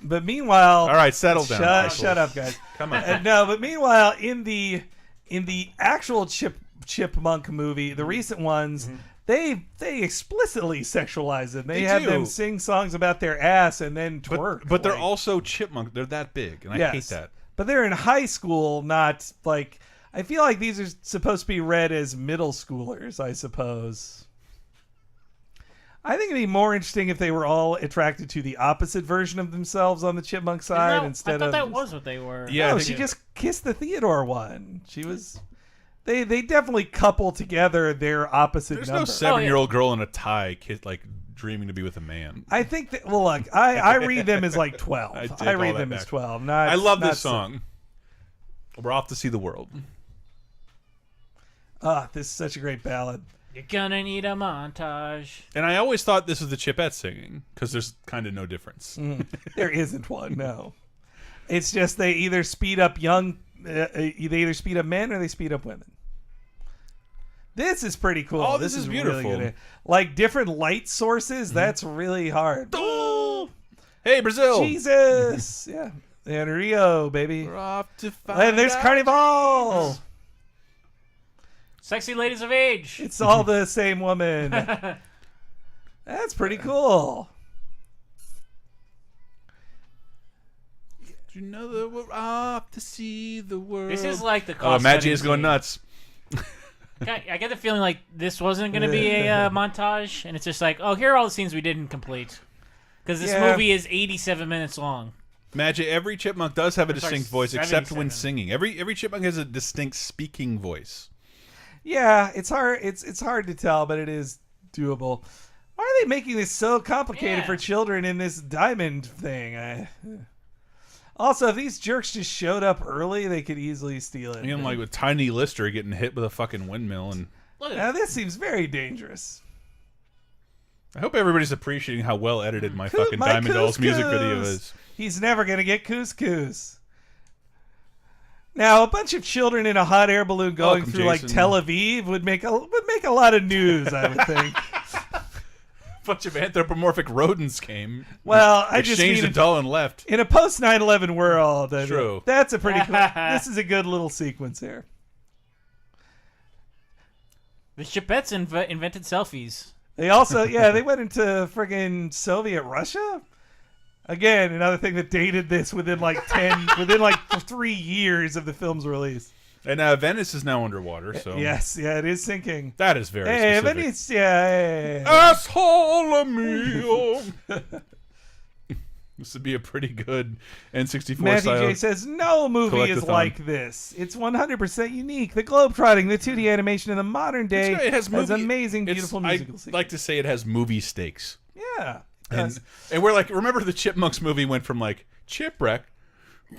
But meanwhile, All right, settle down. Shut up, guys. Come on. No, but meanwhile, in the actual Chipmunk movie, the recent ones, they explicitly sexualize them. They have do. them sing songs about their ass and then twerk. But they're like- also chipmunk. They're that big, and I Yes. hate that. But they're in high school, not like. I feel like these are supposed to be read as middle schoolers, I suppose. I think it'd be more interesting if they were all attracted to the opposite version of themselves on the Chipmunk Isn't side that- instead I thought of. that just- was what they were. Yeah, I No, think she it- just kissed the Theodore one. She was. They definitely couple together their opposite There's number. no 7-year-old girl in a tie, like dreaming to be with a man. I think that. Well, look, I read them as like 12. I take I all read that them as back. 12. Not. I love not this song. We're off to see the world. This is such a great ballad. You're gonna need a montage. And I always thought this was the Chipettes singing, because there's kind of no difference. There isn't one. No, it's just they either speed up they either speed up men or they speed up women. This is pretty cool. Oh, this is beautiful. Really good. Like different light sources. That's really hard. Hey, Brazil! Jesus, yeah, and Rio, baby. We're off to find And there's out. Carnival. Sexy ladies of age. It's all the same woman. That's pretty cool. You know that we're off to see the world. This is like the Oh, cost Maggie cutting is going scene. nuts. I get the feeling like this wasn't going to be a montage, and it's just like, oh, here are all the scenes we didn't complete. Because this Yeah. movie is 87 minutes long. Magic. Every chipmunk does have a Sorry, distinct voice, except when 77. singing. Every chipmunk has a distinct speaking voice. Yeah, it's hard. It's hard to tell, but it is doable. Why are they making this so complicated Yeah. for children in this diamond thing? Also, if these jerks just showed up early, they could easily steal it. Again, like with Tiny Lister getting hit with a fucking windmill, and Look at Now this seems very dangerous. I hope everybody's appreciating how well edited my fucking My Diamond Dolls music video couscous. is. He's never gonna get couscous. Now, a bunch of children in a hot air balloon going Welcome, through like Jason. Tel Aviv would make a lot of news, I would think. A bunch of anthropomorphic rodents came. Well, I just exchanged mean a doll and left. in a post 9/11 world. True. That's a pretty cool. This is a good little sequence here. The Chipettes invented selfies. They also, yeah, they went into friggin' Soviet Russia. Again, another thing that dated this within like 3 years of the film's release. And Venice is now underwater, so Yes, yeah, it is sinking. that is very Hey, specific. but it's yeah. Asshole amigo. This would be a pretty good N64 Matthew style. J says no movie is Collectathon. like this. It's 100% unique. The globetrotting, the 2D animation in the modern day It has movie, amazing, it's- beautiful musical I sequences. like to say it has movie stakes. Yeah. And we're like, remember the Chipmunks movie went from like Chipwreck,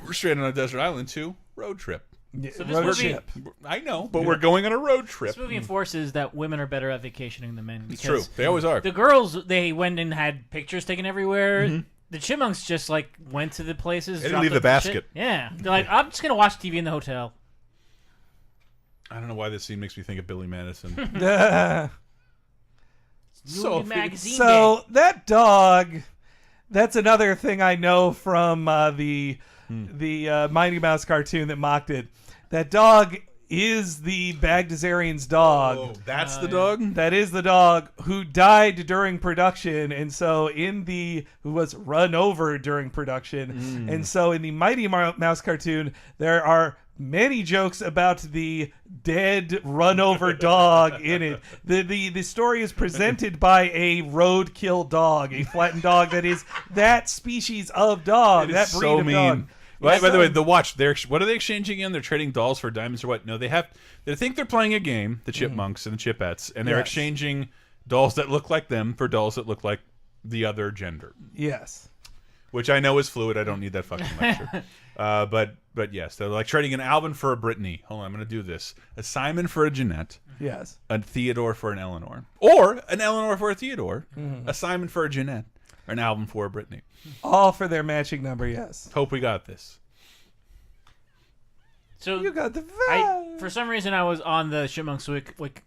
we're straight on a desert island, to road trip. So this road movie- trip. I know, but we're going on a road trip. This movie enforces that women are better at vacationing than men. It's true. They always are. The girls, they went and had pictures taken everywhere. The Chipmunks just like went to the places. They didn't dropped leave the off shit. basket. Yeah, they're like, I'm just gonna watch TV in the hotel. I don't know why this scene makes me think of Billy Madison. So Sophie. magazine. So that dog, that's another thing I know from the Mighty Mouse cartoon that mocked it. That dog is the Bagdasarian's dog. Oh, that's the dog? That is the dog who died during production, and so who was run over during production. And so in the Mighty Mouse cartoon, there are many jokes about the dead run over dog in it. The story is presented by a roadkill dog, a flattened dog that is that species of dog, It that is breed so of mean. dog. By the way, the watch. What are they exchanging in? They're trading dolls for diamonds or what? No, they think they're playing a game, the Chipmunks and the Chipettes, and they're Yes. exchanging dolls that look like them for dolls that look like the other gender. Yes. Which I know is fluid. I don't need that fucking lecture. But yes, they're like trading an Alvin for a Brittany. Hold on, I'm going to do this. A Simon for a Jeanette. Yes. A Theodore for an Eleanor. Or an Eleanor for a Theodore. A Simon for a Jeanette. Or an Alvin for a Brittany. All for their matching number, yes. Hope we got this. So You got the vibe. for some reason, I was on the Chipmunks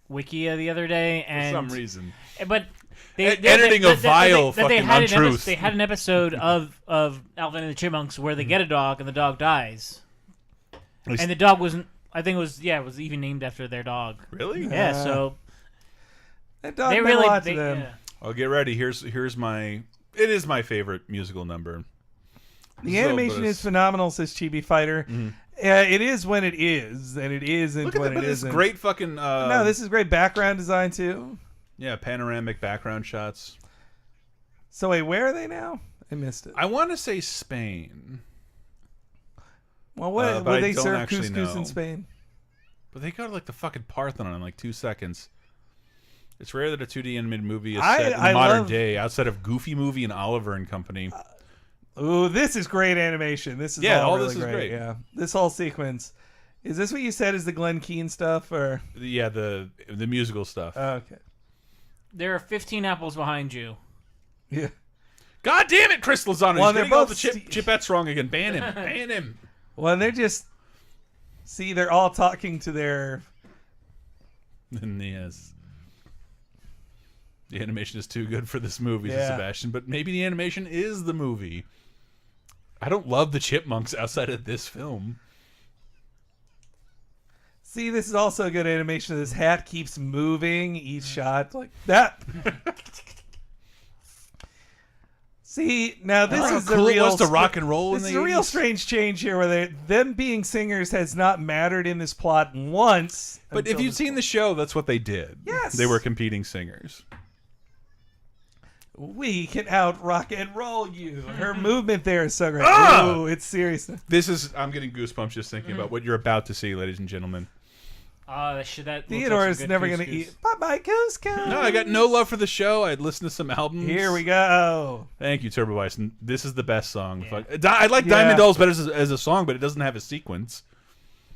wiki the other day, and For some reason. but Editing a vile fucking untruth. They had an episode of Alvin and the Chipmunks where they get a dog and the dog dies, and the dog wasn't. I think it was even named after their dog. Really? Yeah. So That dog they meant really a lot to them. yeah. I'll get ready. Here's my. It is my favorite musical number. The animation is phenomenal, says Chibi Fighter. It is when it is, and it isn't Look at when this isn't. great fucking. No, this is great background design too. Yeah, panoramic background shots. So wait, where are they now? I missed it. I want to say Spain, Well, what but would I they don't serve actually couscous know. in Spain? but they got like the fucking Parthenon in like 2 seconds. It's rare that a 2D animated movie is I- set in I the modern love- day outside of Goofy Movie and Oliver and Company. Ooh, this is great animation. This is Yeah, all really this is great. Yeah, this whole sequence. Is this what you said is the Glenn Keane stuff, or Yeah, the musical stuff. okay? There are 15 apples behind you. Yeah. God damn it, Chris Lozano! Well, He's they're getting all both the Chipettes wrong again. Ban him! Ban him! Well, they're just they're all talking to their. And yes, the animation is too good for this movie, says Yeah. Sebastian. But maybe the animation is the movie. I don't love the Chipmunks outside of this film. See, this is also a good animation. This hat keeps moving each shot like that. See, now this is cool a it real was to rock and roll in This the is a real 80s. strange change here, where them being singers has not mattered in this plot once. But if until you've this seen the show, that's what they did. Yes. They were competing singers. We can out rock and roll you. Her movement there is so great. Ah! Ooh, it's serious. I'm getting goosebumps just thinking about what you're about to see, ladies and gentlemen. That looks like Theodore some is good never going to couscous. eat. Bye-bye, couscous. No, I got no love for the show. I'd listen to some albums. Here we go. Thank you, Turbo Bison. This is the best song. Yeah. Fuck. I like Yeah. Diamond Dolls better as a song, but it doesn't have a sequence.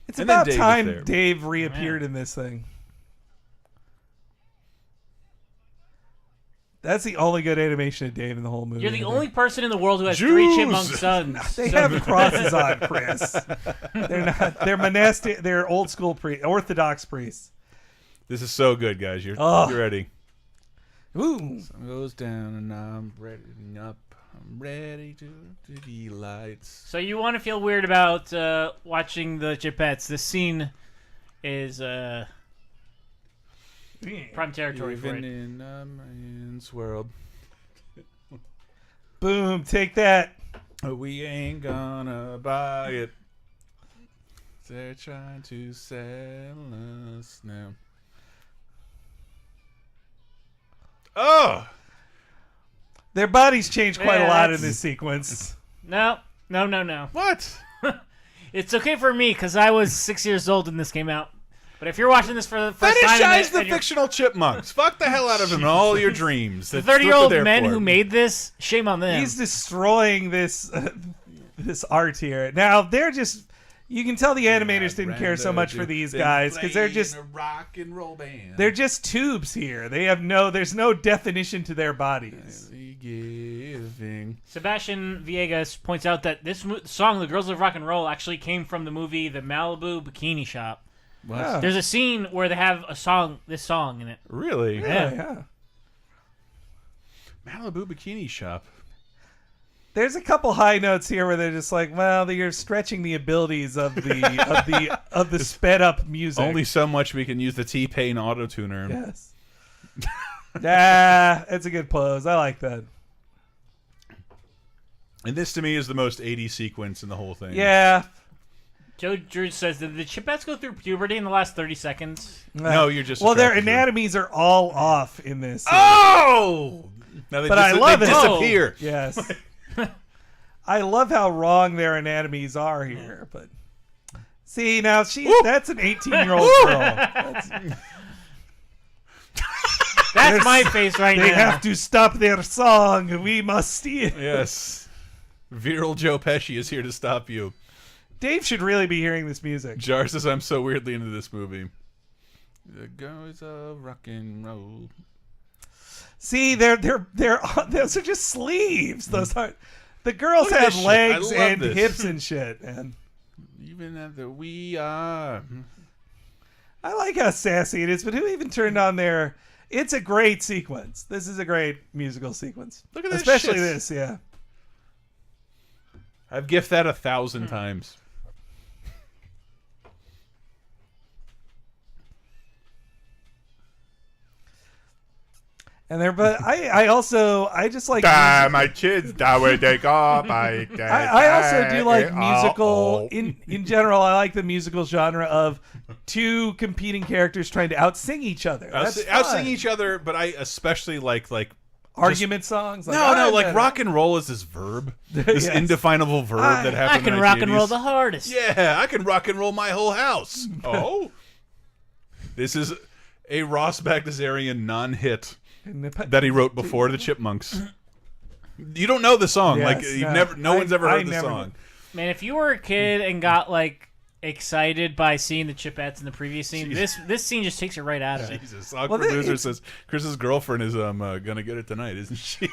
It's And then about Dave is time there. Dave reappeared in this thing. That's the only good animation of Dave in the whole movie. You're the I think. only person in the world who has 3 Jews! chipmunk sons. They So- have crosses on, Chris. They're not. They're monastic. They're old school Orthodox priests. This is so good, guys. You're ready. Ooh. Sun goes down and I'm ready up. I'm ready to the lights. So you want to feel weird about watching the Chipettes? This scene is prime territory for Living it. in a man's world. Boom. Take that. We ain't gonna buy it. They're trying to sell us now. Oh! Their bodies change quite a Yeah, lot in that's- this sequence. No. What? It's okay for me because I was 6 years old when this came out. But if you're watching this for the first time, Fetishize the and you're fictional chipmunks. Fuck the hell out of them in all your dreams. the That's what 30-year-old they're men for. who made this, shame on them. He's destroying this this art here. Now they're just. You can tell the animators didn't care so much for these guys because they're just. a rock and roll band. They're just tubes here. They have there's no definition to their bodies. Giving. Sebastian Villegas points out that this song, "The Girls of Rock and Roll," actually came from the movie The Malibu Bikini Shop. What? Oh. There's a scene where they have this song in it. Really? Yeah. Malibu Bikini Shop. There's a couple high notes here where they're just like, well, you're stretching the abilities of the sped up music. Only so much we can use the T-Pain auto-tuner. Yes. It's a good pose. I like that. And this to me is the most 80s sequence in the whole thing. Yeah. Joe Drew says, did the Chipettes go through puberty in the last 30 seconds? No, you're just... Well, their anatomies are all off in this. Oh! Now But I love they it. disappear. Yes. I love how wrong their anatomies are here, but see now that's an 18-year-old girl. That's my face right now. They have to stop their song. We must steal. Yes. Viral Joe Pesci is here to stop you. Dave should really be hearing this music. Jar says, I'm so weirdly into this movie. The girls of rock and roll. See, those are just sleeves. Those aren't. The girls Look at have this shit. legs I love and this. hips and shit, man. Even after we are. I like how sassy it is, but who even turned on their... It's a great sequence. This is a great musical sequence. Look at this Especially shit. this, yeah. I've gifted that 1,000 times. And there, but I just like My kids, that way they go. I also do like musical in general. I like the musical genre of two competing characters trying to outsing each other. That's Outsing fun. each other, but I especially like argument songs. Like rock and roll is this verb, this Yes. indefinable verb that I happened. can in the rock and roll 1980s. the hardest. Yeah, I can rock and roll my whole house. Oh, this is a Ross Bagdasarian non-hit that he wrote before the Chipmunks. You don't know the song, Yes, like you've no. never. No one's ever I heard the never song. Man, if you were a kid and got like excited by seeing the Chipettes in the previous scene, this scene just takes you right out of it. Jesus, awkward loser says Chris's girlfriend is gonna get it tonight, isn't she?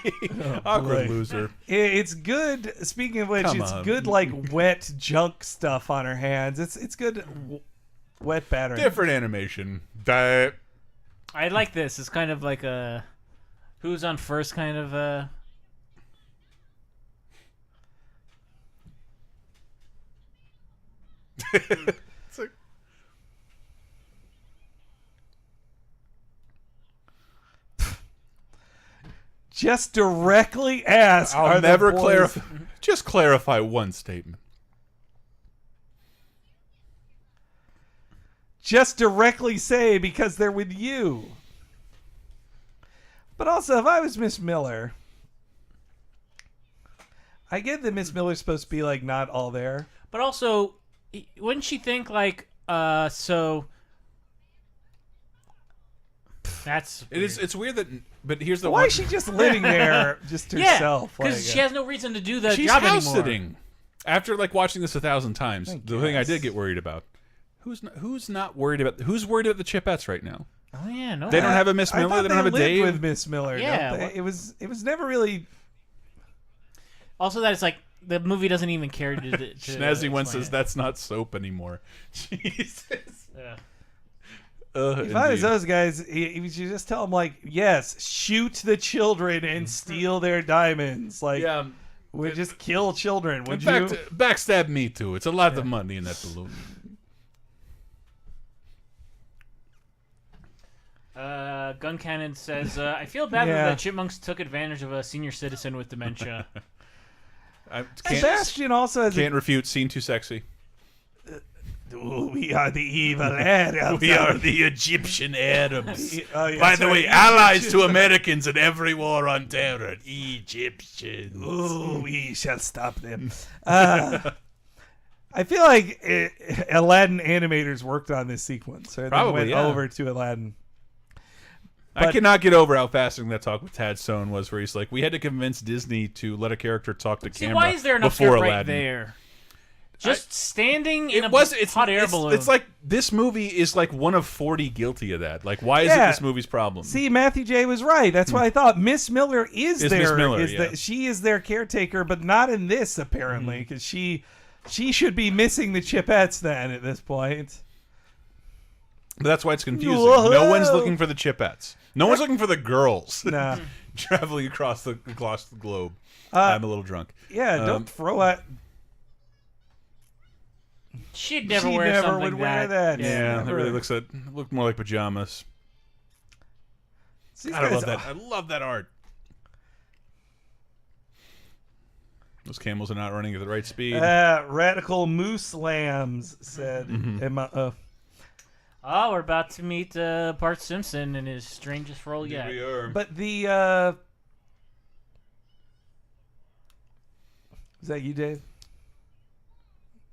Awkward boy. loser. It's good. Speaking of which, Come it's on. good like wet junk stuff on her hands. It's good wet pattern. Different animation. I like this. It's kind of like a who's on first kind of It's like, Just directly ask. I'll are the never boys- clarify. Just clarify one statement. Just directly say because they're with you. But also, if I was Miss Miller, I get that Miss Miller's supposed to be like not all there. But also, wouldn't she think like so? That's It is. It's weird that. But here's the Why one. is she just living there just yeah, herself? because she has no reason to do the She's job house anymore. sitting. After like watching this 1,000 times, the thing I did get worried about. Who's not worried about? Who's worried about the Chipettes right now? Oh yeah, no. They don't have a Miss I Miller. thought They don't have a lived Dave. with Miss Miller. Yeah, don't they? what- It was never really. Also, that it's like the movie doesn't even care to. Snazzy one explain says it. that's not soap anymore. Jesus. Yeah. If I was those guys, you should just tell them like, yes, shoot the children and steal their diamonds. Like, yeah. we just kill children. In Would fact, you? backstab me too. It's a lot of money in that balloon. Gun Cannon says, I feel bad Yeah. that the Chipmunks took advantage of a senior citizen with dementia. I Sebastian also has. can't refute. Scene too sexy. We are the evil Arabs. We are the Egyptian Arabs. Oh, yeah, By that's the right, way, allies to Americans in every war on terror. Egyptians. Oh, we shall stop them. I feel like Aladdin animators worked on this sequence, or they Probably, went yeah. over to Aladdin. I cannot get over how fascinating that talk with Tad Stone was, where he's like, we had to convince Disney to let a character talk to See, camera why is there enough before dirt right Aladdin. there? Just standing in It's hot air balloon. It's like this movie is like one of 40 guilty of that. Like, why is it Yeah. this movie's problem? See, Matthew J was right. That's what I thought. Miss Miller is Is their Miss Miller, yeah. she is their caretaker, but not in this apparently, because she should be missing the Chipettes then at this point. But that's why it's confusing. Whoa. No one's looking for the Chipettes. No one's looking for the girls. Nah. Traveling across the globe. I'm a little drunk. Yeah, don't throw at. She'd never She wear never something would wear that. Yeah, Never. it really looked more like pajamas. These God, I guys- love that. I love that art. Those camels are not running at the right speed. Radical Moose Lambs said. Emma, Oh, we're about to meet Bart Simpson in his strangest role yet. We are. but the is that you, Dave?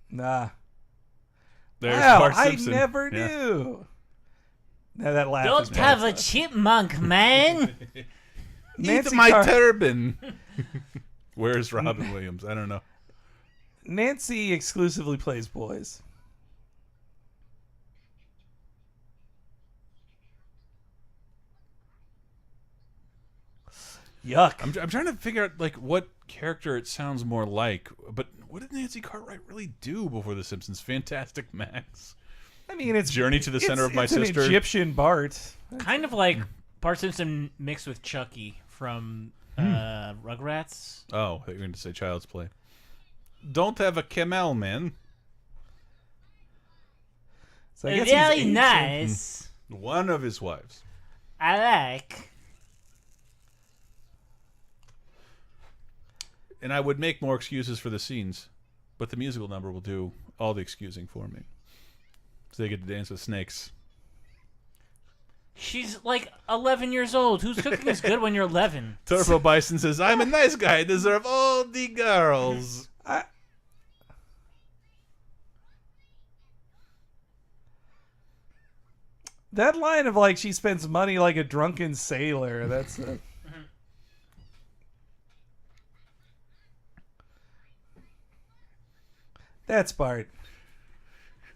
Nah. There's Wow, Bart I Simpson. never Yeah. knew. Now that laugh. is Don't have a bad. chipmunk, man. Nancy Eat my Car- turban. Where's Robin Williams? I don't know. Nancy exclusively plays boys. Yuck. I'm trying to figure out like what character it sounds more like. But what did Nancy Cartwright really do before The Simpsons? Fantastic Max. I mean, it's Journey to the Center of My it's Sister. An Egyptian Bart. Kind of like Bart Simpson mixed with Chucky from Rugrats. Oh, I thought you were going to say Child's Play. Don't have a camel, man. So I guess he's Really Asian. nice. One of his wives. I like. And I would make more excuses for the scenes, but the musical number will do all the excusing for me. So they get to dance with snakes. She's like 11 years old. Whose cooking is good when you're 11? Turbo Bison says, I'm a nice guy. I deserve all the girls. That line of like she spends money like a drunken sailor. That's that's Bart.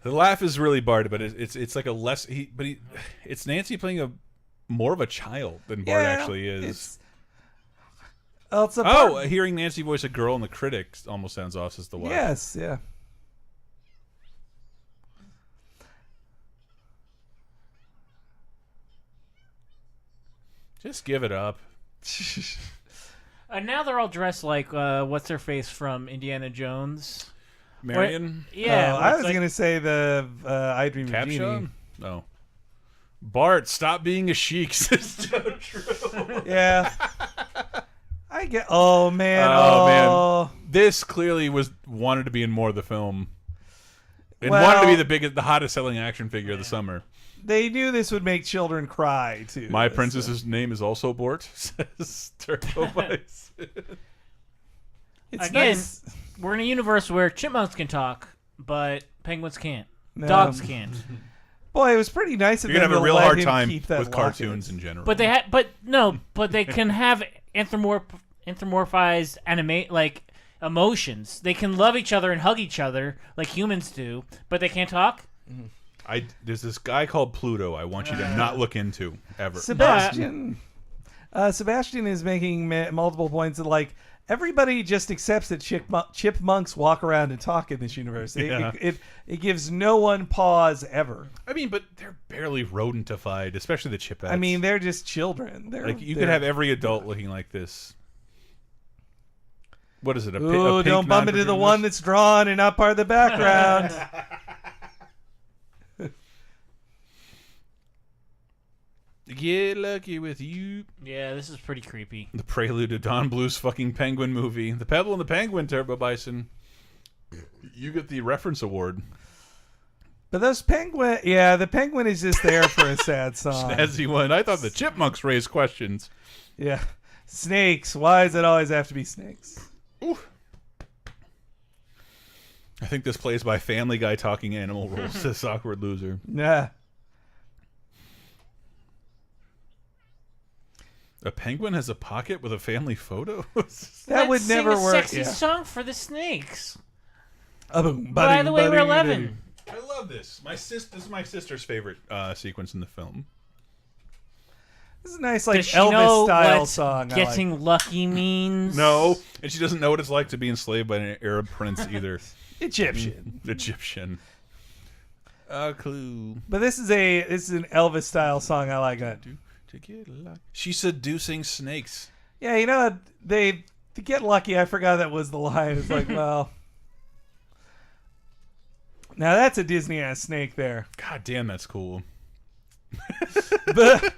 The laugh is really Bart, but it's like a less it's Nancy playing a more of a child than Bart actually is. It's a Oh, Bart. hearing Nancy voice a girl in the critics almost sounds off as the wife. Yes, yeah. Just give it up. And now they're all dressed like what's her face from Indiana Jones. Marion? Yeah, I it's was like- gonna say the I Dream of Jeannie. Capshaw? No. Bart, stop being a sheik. Says so true. Yeah. I get. Oh man. Oh, man. Oh. This clearly was wanted to be in more of the film. It Well- wanted to be the hottest selling action figure of the summer. They knew this would make children cry too. My so- princess's name is also Bort, says Turbo Bison. It's Again, nice. we're in a universe where chipmunks can talk, but penguins can't. No. Dogs can't. Boy, it was pretty nice of You're them gonna have a to real let hard him time keep that with locket. cartoons in general. But they can have anthropomorphized emotions. They can love each other and hug each other like humans do, but they can't talk. There's this guy called Pluto I want you to not look into ever. Sebastian. Sebastian is making multiple points of like everybody just accepts that chipmunks walk around and talk in this universe. It gives no one pause ever. I mean, but they're barely rodentified, especially the chipettes. I mean, they're just children. They're like you could have every adult looking like this. What is it? A Ooh, pink don't bump into the non-protrusionist? one that's drawn and not part of the background. Get lucky with you. Yeah, this is pretty creepy. The prelude to Don Bluth's fucking Penguin movie. The Pebble and the Penguin, Turbo Bison. You get the reference award. But those penguin, yeah, the penguin is just there for a sad song. Snazzy one. I thought the chipmunks raised questions. Yeah, snakes. Why does it always have to be snakes? Ooh. I think this plays by Family Guy talking animal rules. This awkward loser. Yeah. A penguin has a pocket with a family photo? That would Let's never sing a work. Sexy Yeah. song for the snakes. Ba-boom, By the way, we're ba-ding, 11. I love this. This is my sister's favorite sequence in the film. This is a nice, like Does she know Elvis style what song. I getting like. lucky means? No, and she doesn't know what it's like to be enslaved by an Arab prince either. Egyptian. Egyptian. A clue. But this is an Elvis style song. I like that. to get lucky. She's seducing snakes. Yeah, you know, to get lucky, I forgot that was the line. It's like, well... Now that's a Disney-ass snake there. God damn, that's cool. But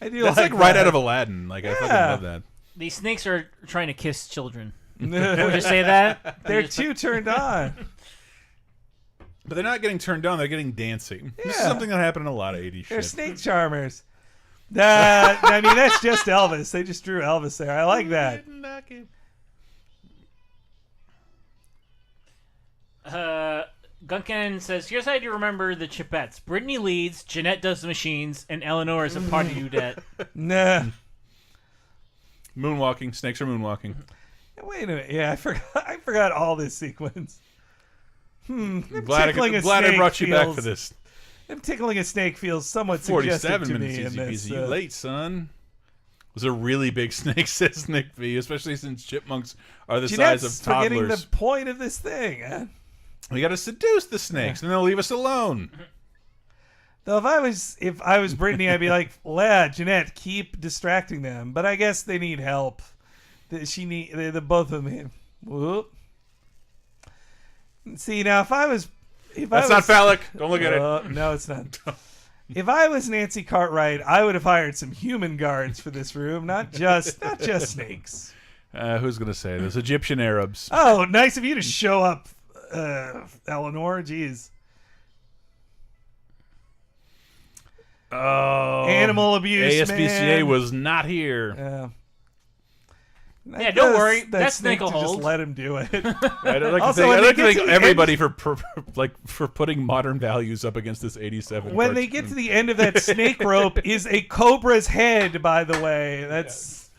I do That's like that. right out of Aladdin. Like, I fucking love that. These snakes are trying to kiss children. Would you say that? They're too turned on. But they're not getting turned on. They're getting dancing. This is Yeah. something that happened in a lot of 80s They're shit. snake charmers. I mean, that's just Elvis. They just drew Elvis there. I like that. Guncan says, here's how to remember the Chipettes. Brittany leads, Jeanette does the machines, and Eleanor is a party dudette. Nah. Moonwalking. Snakes are moonwalking. Wait a minute. Yeah, I forgot all this sequence. Glad tickling a I snake brought you back feels- for this. Them tickling a snake feels somewhat suggestive 47 to minutes, me in easy this. peasy. You late, son. It was a really big snake, says Nick V, especially since chipmunks are the size Jeanette's of forgetting toddlers. the point of this thing. We got to seduce the snakes, and they'll leave us alone. Though if I was Brittany, I'd be like, lad, Jeanette, keep distracting them. But I guess they need help. The both of them. Whoop. See, now if I was... That's not phallic. Don't look at it. No, it's not. If I was Nancy Cartwright, I would have hired some human guards for this room, not just snakes. Who's going to say this? Egyptian Arabs. Oh, nice of you to show up, Eleanor. Jeez. Oh, Animal abuse, ASPCA man. was not here. Yeah. Yeah, don't worry. That snake will to hold. Just let him do it. I'd like Also, to when thank, they I'd like get to to thank the everybody for putting modern values up against this 87. When they get to the end of that snake rope is a cobra's head, by the way. That's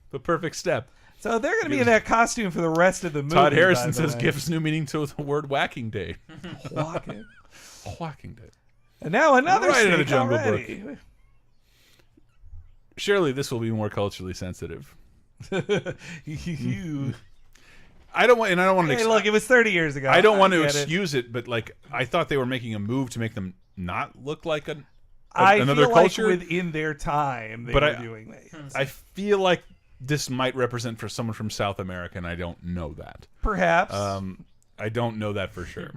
the perfect step. so they're going to be in that costume for the rest of the movie. Todd by Harrison the says way. gives new meaning to the word whacking day. Walking. Whacking day. And now another Right into snake the Jungle already. Surely this will be more culturally sensitive. You. I don't want to. Hey, look, it was 30 years ago. I don't want to get it. excuse it, but like I thought they were making a move to make them not look like I another feel culture. like within their time they But were doing that. I feel like this might represent for someone from South America, and I don't know that. Perhaps. I don't know that for sure.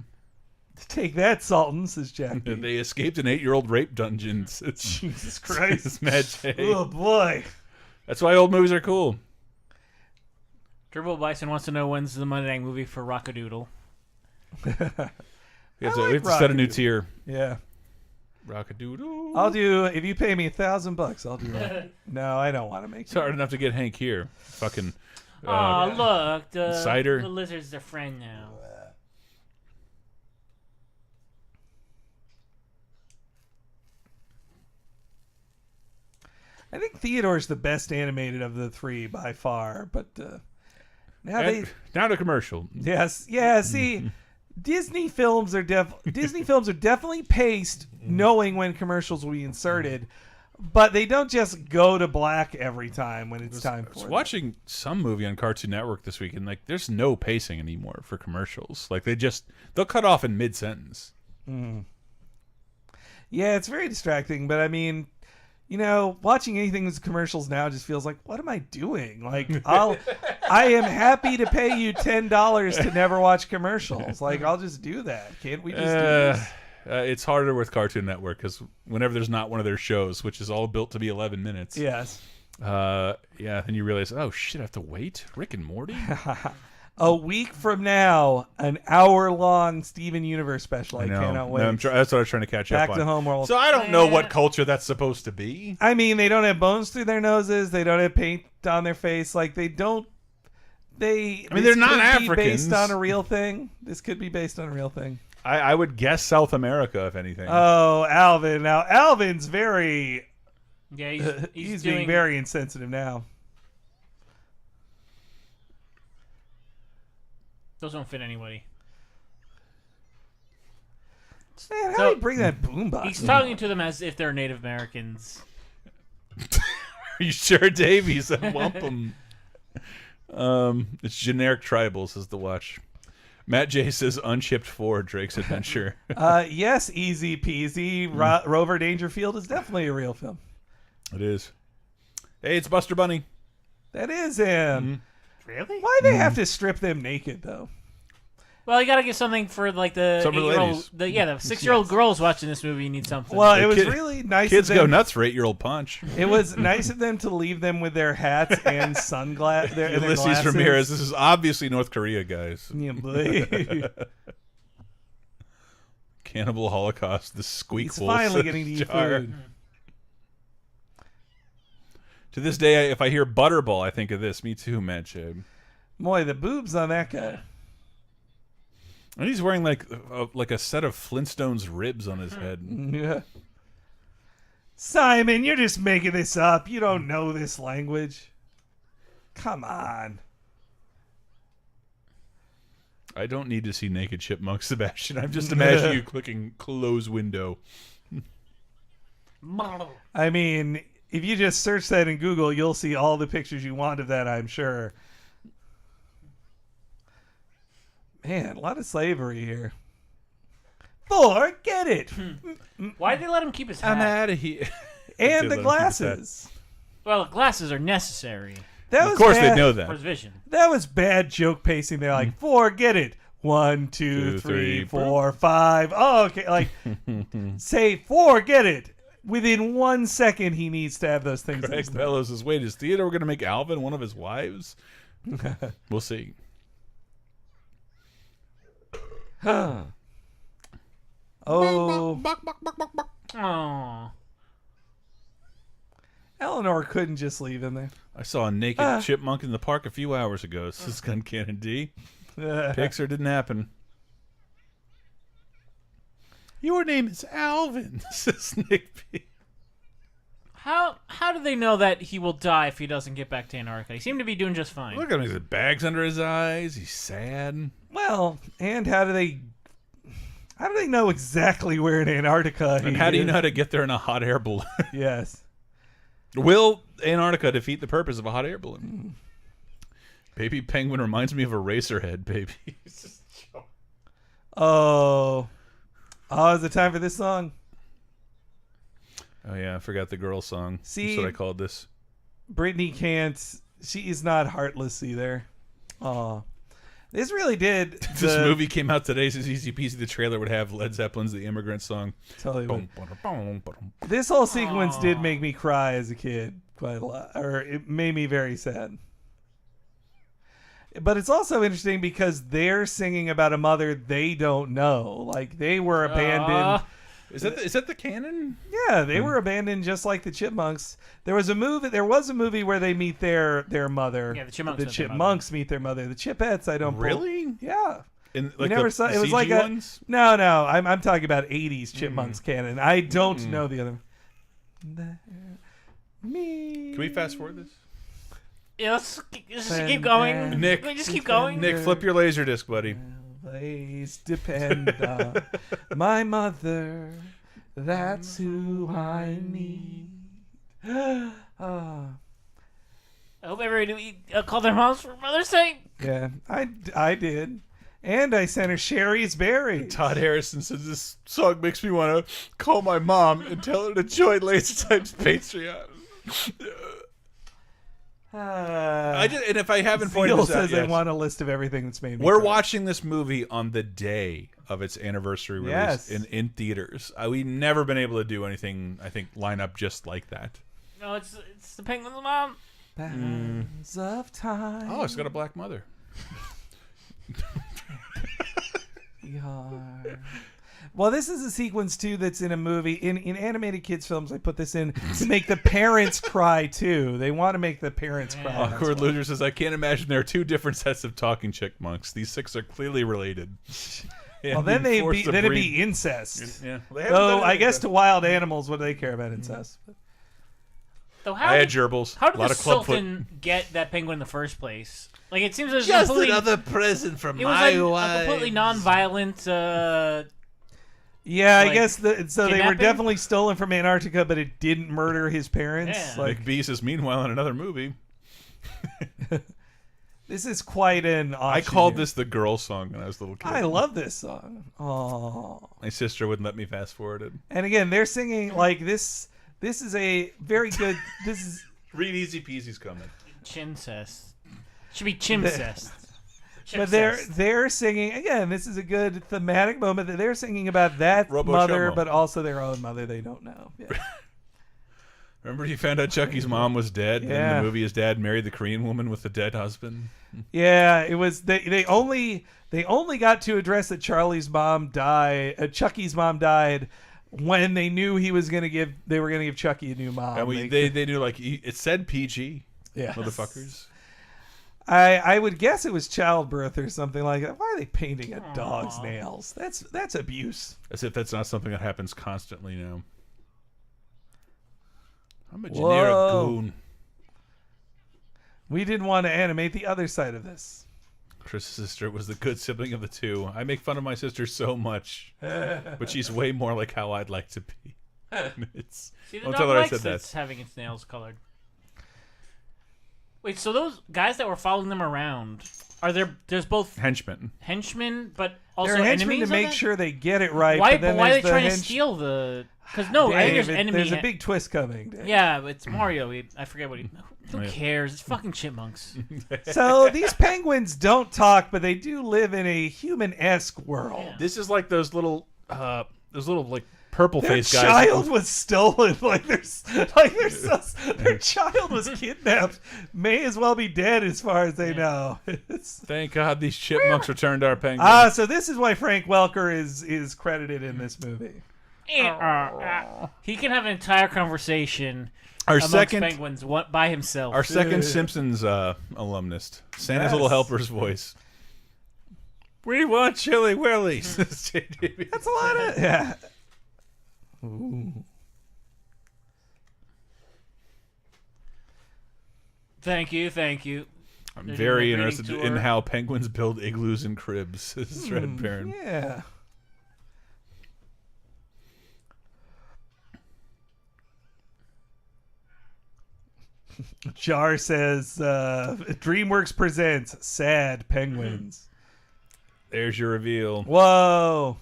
Take that, Sultan, says Jack. B. They escaped an 8-year-old rape dungeon. It's Jesus Christ. it's Mad J. Oh, boy. That's why old movies are cool. Turbo Bison wants to know when's the Monday Night Movie for Rockadoodle. We have I to like set a new Rockadoodle. tier. Yeah. Rockadoodle. I'll do, if you pay me $1,000, I'll do that. No, I don't want to make It's hard enough to get Hank here. Fucking. Oh, look. Cider. The lizard's their friend now. I think Theodore's the best animated of the three by far, but now they Down to commercial. yes, yeah. See, Disney films are definitely paced, knowing when commercials will be inserted, but they don't just go to black every time when it's time I was for it. watching some movie on Cartoon Network this week, and like, there's no pacing anymore for commercials. Like, they'll cut off in mid sentence. Yeah, it's very distracting, but I mean, you know, watching anything with commercials now just feels like, what am I doing? Like, I am happy to pay you $10 to never watch commercials. Like, I'll just do that. Can't we just do this? It's harder with Cartoon Network because whenever there's not one of their shows, which is all built to be 11 minutes, Yes. and you realize, oh shit, I have to wait. Rick and Morty. A week from now, an hour-long Steven Universe special. I cannot wait. No, that's what I was trying to catch Back up on. to Homeworld. So I don't know what culture that's supposed to be. I mean, they don't have bones through their noses. They don't have paint on their face. Like, they don't. I mean, they're not Be Africans. based on a real thing. This could be based on a real thing. I would guess South America, if anything. Oh, Alvin. Now, Alvin's very. Yeah, He's doing being very insensitive now. Those don't fit anybody. Man, how So- do you bring that boombox? He's talking to them as if they're Native Americans. Are you sure, Dave? He's a wampum. It's generic tribals, is the watch. Matt J says unshipped for Drake's Adventure. Yes, easy peasy. Rover Dangerfield is definitely a real film. It is. Hey, it's Buster Bunny. That is him. Really? Why they have to strip them naked though? Well, you gotta get something for like the Some for the 8-year-old, ladies. the 6-year-old girls watching this movie. You need something. Well, it was kid- really nice. Kids of go them. nuts for 8-year-old Punch. It was nice of them to leave them with their hats and sunglasses. Ulysses Ramirez. This is obviously North Korea, guys. Yeah, boy. Cannibal Holocaust. The squeak He's finally getting to eat jar. food. To this day, if I hear Butterball, I think of this. Me too, Matt J. Boy, the boobs on that guy. And he's wearing like a set of Flintstones ribs on his head. Yeah. Simon, you're just making this up. You don't know this language. Come on. I don't need to see naked chipmunk, Sebastian. I'm just imagining you clicking close window. I mean, if you just search that in Google, you'll see all the pictures you want of that, I'm sure. Man, a lot of slavery here. Forget it. Why did they let him keep his hat? I'm out of here. And They the let him keep his hat. glasses. Well, glasses are necessary That Of was course, bad. they know for his that. vision. That was bad joke pacing. They're like, forget it. 1, 2, 2, 3, 3, 4, 5. Oh, okay. Like, say, forget it. Within 1 second, he needs to have those things. in Greg his mouth. Bellows says, wait, is Theodore going to make Alvin one of his wives? We'll see. Oh. Oh, Eleanor couldn't just leave him there. I saw a naked chipmunk in the park a few hours ago. This is Gun Cannon D. Pixar didn't happen. Your name is Alvin, says Nick P. how do they know that he will die if he doesn't get back to Antarctica? He seemed to be doing just fine. Look at him. He's got bags under his eyes. He's sad. Well, and how do they know exactly where in Antarctica he And how do you is? know how to get there in a hot air balloon? Yes. Will Antarctica defeat the purpose of a hot air balloon? Baby penguin reminds me of a racer head, baby. Oh, is it time for this song? Oh yeah, I forgot the girl song. See- That's what I called this. Brittany can't. She is not heartless either. Oh, this really did. This movie came out today, so it's easy peasy. The trailer would have Led Zeppelin's "The Immigrant Song." Totally. Boom, boom, boom, boom. This whole sequence did make me cry as a kid quite a lot, or it made me very sad. But it's also interesting because they're singing about a mother they don't know. Like they were abandoned. Is that the canon? Yeah, they were abandoned just like the Chipmunks. There was a movie where they meet their mother. Yeah, the Chipmunks The met their Chipmunks meet their mother. The Chipettes, I don't Really? Yeah. In, You never saw it was CG like ones? No, I'm talking about 80s Chipmunks canon. I don't know the other. Me. Can we fast forward this? Yeah, let's just keep going. Nick. Can we just keep going. Nick, flip your laser disc, buddy. Always depend on my mother. That's who I need. I hope everybody call their moms for Mother's Day. Yeah, I did. And I sent her Sherry's Berry. Todd Harrison says this song makes me want to call my mom and tell her to join Laser Time's Patreon. And if I haven't pointed Zeal this out says yet, they want a list of everything that's made me we're cry. watching this movie on the day of its anniversary release Yes. in theaters. We've never been able to do anything, I think, line up just like that. No, it's the Penguin's mom. Bands of time. Oh, it's got a black mother. Well, this is a sequence too that's in a movie. In animated kids films, I put this in to make the parents cry too. They want to make the parents cry. That's Awkward why. Loser says, I can't imagine there are two different sets of talking chipmunks. These 6 are clearly related. Well, then it'd be incest. Yeah. Though I guess to wild animals, what do they care about incest? So I had gerbils. How A did lot the of clubfoot. Sultan get that penguin in the first place? Like it seems there's Just completely, another present from it was my like wife. a completely non-violent. Yeah, I Like, guess so. They were kidnapping? definitely stolen from Antarctica, but it didn't murder his parents. Yeah. Like, Nick B says, meanwhile, in another movie. This is quite an I offshoot called here. this the girl song when I was a little kid. I love this song. Oh. My sister wouldn't let me fast forward it. And again, they're singing like this. This is a very good. This is. Read Easy Peasy's coming. Chincest. Should be chimcest. But they're singing again. This is a good thematic moment that they're singing about that Robo mother, Shomo. but also their own mother they don't know. Yeah. Remember you found out Chucky's mom was dead? And Yeah. in the movie his dad married the Korean woman with the dead husband? Yeah, it was they only got to address that Charlie's mom died, Chucky's mom died when they knew they were gonna give Chucky a new mom. And they knew, like, it said PG. Yeah. Motherfuckers. I would guess it was childbirth or something like that. Why are they painting a dog's nails? That's abuse. As if that's not something that happens constantly now. I'm a Whoa. generic goon. We didn't want to animate the other side of this. Chris's sister was the good sibling of the two. I make fun of my sister so much, but she's way more like how I'd like to be. It's, See, the don't dog tell her I likes said it's that. having its nails colored. Wait, so those guys that were following them around, there's both Henchmen. henchmen, but also They're henchmen enemies to of make it? sure they get it right. Why? But then But why are they there's the trying to steal the? Because I think there's Dave, enemy. There's a big twist coming. Dave. Yeah, but it's Mario. I forget what he. Who Yeah. cares? It's fucking chipmunks. So these penguins don't talk, but they do live in a human-esque world. Yeah. This is like those little like purple Their face guys. child was stolen. Their child was kidnapped. May as well be dead, as far as they know. Thank God these chipmunks returned our penguin. So this is why Frank Welker is credited in this movie. He can have an entire conversation Our amongst second penguins by himself. Our second Simpsons alumnus, Santa's Yes. little helper's voice. We want Chili Willies. That's a lot of yeah. Ooh. Thank you. I'm They're very doing a interested greeting in tour. how penguins build igloos and cribs. This is Red Baron. Yeah. Jar says, DreamWorks presents Sad Penguins. There's your reveal. Whoa.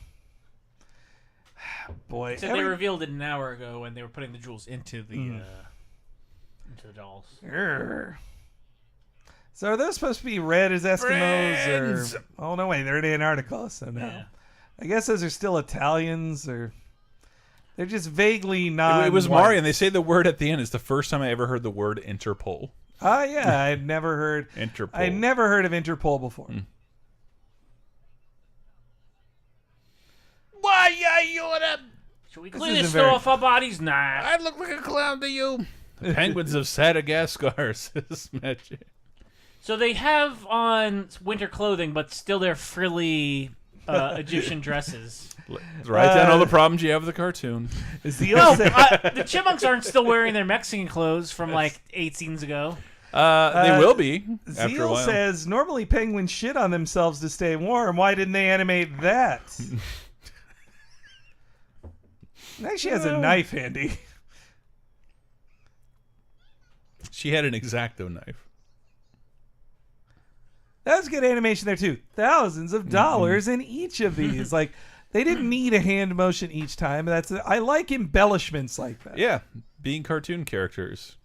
Boy. So they revealed it an hour ago when they were putting the jewels into the dolls. Grr. So are those supposed to be red as Eskimos? Friends. Or oh no, wait, they're in Antarctica, so no. Yeah. I guess those are still Italians, or they're just vaguely non. It was Mario, and they say the word at the end. It's the first time I ever heard the word Interpol. Yeah, I'd never heard. Interpol. I never heard of Interpol before. Why are you Should we This clean this isn't very- off our bodies? Nah. I look like a clown to you. The penguins of Madagascar, says Magic. So they have on winter clothing, but still they're frilly Egyptian dresses. Write down all the problems you have with the cartoon. Zeal No, said- the chipmunks aren't still wearing their Mexican clothes from like 8 scenes ago. They will be after a Zeal while. says normally penguins shit on themselves to stay warm. Why didn't they animate that? Now she has a knife handy. She had an X-Acto knife. That was good animation there too. Thousands of dollars in each of these. Like they didn't need a hand motion each time. I like embellishments like that. Yeah, being cartoon characters.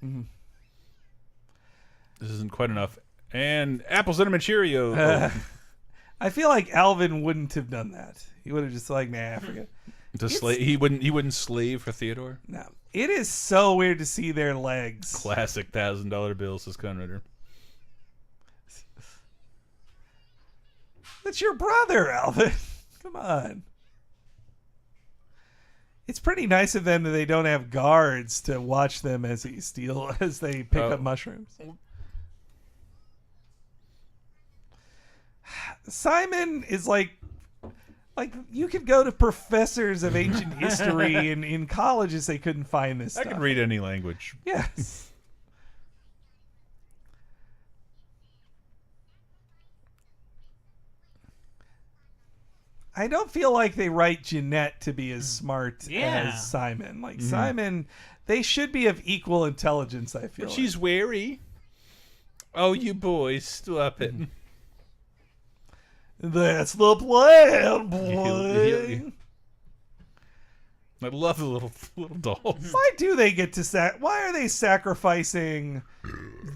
This isn't quite enough. And apple cinnamon Cheerio. I feel like Alvin wouldn't have done that. He would have just like, nah, forget. He wouldn't slave for Theodore. No. It is so weird to see their legs. Classic $1,000 bills, says Conrader. That's your brother, Alvin. Come on. It's pretty nice of them that they don't have guards to watch them as they pick up mushrooms. Simon is like you could go to professors of ancient history in colleges, they couldn't find this I stuff. can read any language. Yes. I don't feel like they write Jeanette to be as smart Yeah. as Simon. Like Simon, they should be of equal intelligence, I feel. But she's wary. Oh, you boys, stop it. That's the plan, boy. I love the little dolls. Why do they get to Why are they sacrificing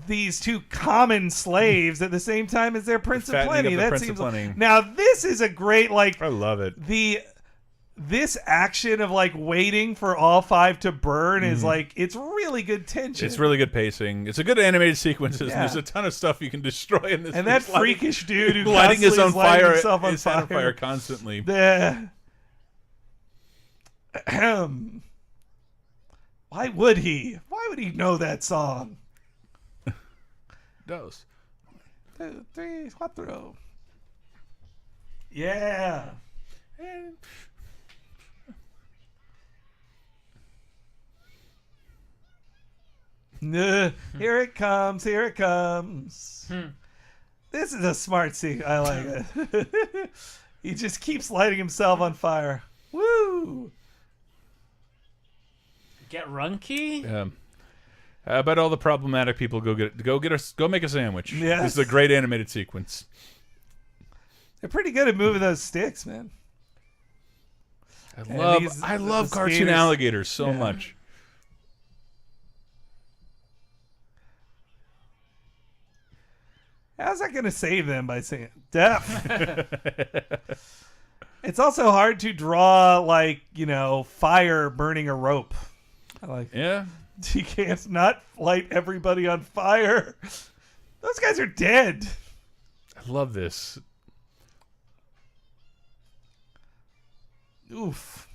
these two common slaves at the same time as their Prince of Plenty? That seems now this is a great I love it. This action of like waiting for all 5 to burn is like it's really good tension. It's really good pacing. It's a good animated sequences. Yeah. And there's a ton of stuff you can destroy in this. And that freakish dude who lighting his own fire, himself on his fire. on fire constantly. Why would he? Why would he know that song? Dos. 2, 3, 4. Yeah. Here it comes. Here it comes. This is a smart scene. I like it. He just keeps lighting himself on fire. Woo! Get runky? Yeah. How about all the problematic people go make a sandwich? Yes. This is a great animated sequence. They're pretty good at moving those sticks, man. I love cartoon alligators so much. How's that going to save them by saying death? It's also hard to draw, like, fire burning a rope. Yeah. You can't not light everybody on fire. Those guys are dead. I love this. Oof.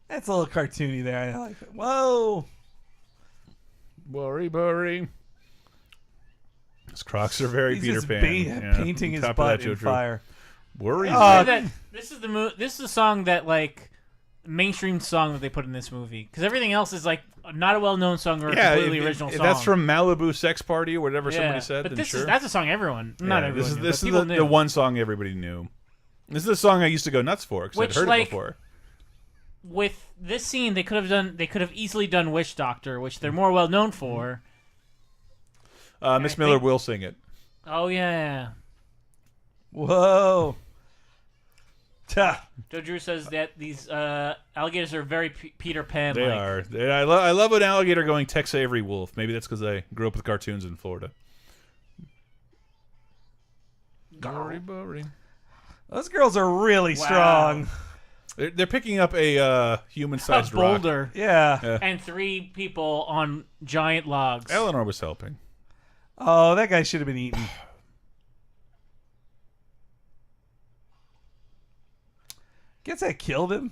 That's a little cartoony there. I like it. Whoa. Worry. His Crocs are very He's Peter just Pan. painting his butt in fire. Worry. This is the song that mainstream song that they put in this movie, because everything else is not a well-known song or a completely original song. That's from Malibu Sex Party or whatever somebody said. But that's a song not everyone knew. This is the one song everybody knew. This is the song I used to go nuts for because I'd heard it before. With this scene, they could have easily done Witch Doctor, which they're more well known for. Miss Miller will sing it. Oh yeah. Whoa. Joe Drew says that these alligators are very Peter Pan. They are. I love an alligator going Tex Avery wolf. Maybe that's because I grew up with cartoons in Florida. Burry. Those girls are really strong. They're picking up a human-sized boulder. rock. Yeah. And 3 people on giant logs. Eleanor was helping. Oh, that guy should have been eaten. Guess that killed him.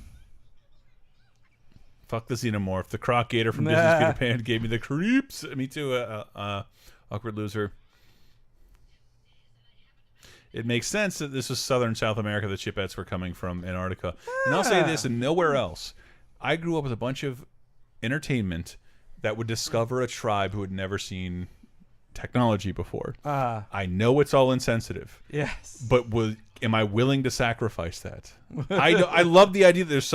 Fuck the xenomorph. The Croc Gator from Disney's Peter Pan gave me the creeps. Me too, awkward loser. It makes sense that this was southern South America. The Chipettes were coming from Antarctica. And I'll say this, and nowhere else. I grew up with a bunch of entertainment that would discover a tribe who had never seen technology before. I know it's all insensitive. Yes. But am I willing to sacrifice that? I love the idea that there's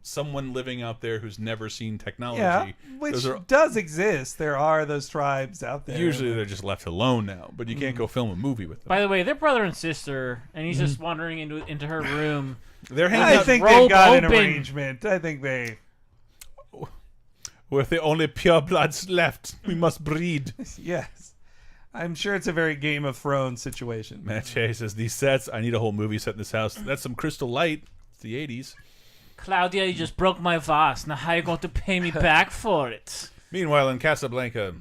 someone living out there who's never seen technology. Yeah, which does exist. There are those tribes out there. Usually they're just left alone now, but you can't go film a movie with them. By the way, they're brother and sister, and he's just wandering into her room. They're hanging out. I think they've got an arrangement. I think they... We're the only pure bloods left. We must breed. Yes. I'm sure it's a very Game of Thrones situation. Matt Shea says, these sets, I need a whole movie set in this house. That's some Crystal Light. It's the 80s. Claudia, you just broke my vase. Now how are you going to pay me back for it? Meanwhile, in Casablanca...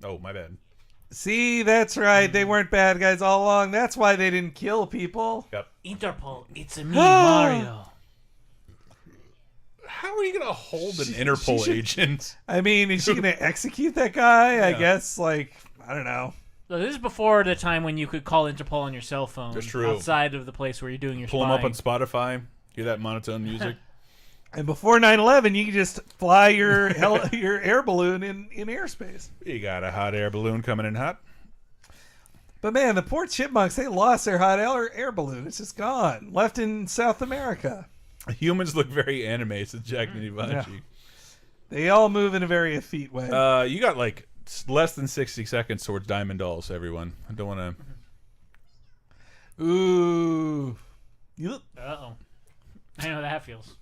Oh, my bad. See, that's right. They weren't bad guys all along. That's why they didn't kill people. Yep. Interpol, it's me, Mario. How are you going to hold an Interpol agent? I mean, is she going to execute that guy? Yeah. I guess, I don't know. So this is before the time when you could call Interpol on your cell phone. That's true. Outside of the place where you're doing your spying. Pull them up on Spotify. Hear that monotone music. And before 9/11, you could just fly your air balloon in airspace. You got a hot air balloon coming in hot. But man, the poor chipmunks, they lost their hot air balloon. It's just gone. Left in South America. Humans look very anime, said Jack Nivachi. They all move in a very effete way. You got like less than 60 seconds towards Diamond Dolls, everyone. I don't want to. Ooh. Uh-oh. I know how that feels.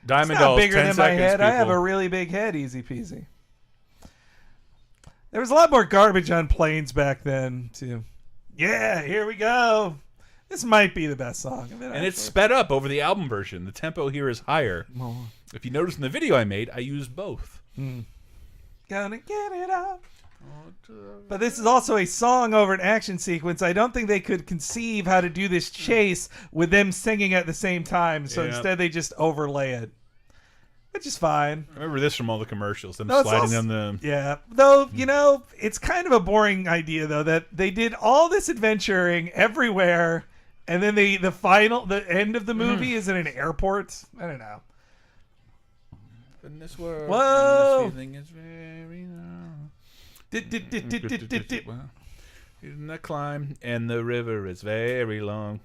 Diamond Dolls, bigger 10 than seconds, my head. people. I have a really big head, easy peasy. There was a lot more garbage on planes back then, too. Yeah, here we go. This might be the best song of it. And it's sped up over the album version. The tempo here is higher. If you notice in the video I made, I used both. Gonna get it up. But this is also a song over an action sequence. I don't think they could conceive how to do this chase with them singing at the same time. So instead they just overlay it. Which is fine. I remember this from all the commercials. Them No, sliding on the... Yeah. Though, you know, it's kind of a boring idea, though, that they did all this adventuring everywhere, and then the end of the movie is in an airport. I don't know. In this world, whoa! this feeling is very long. In the climb, and the river is very long.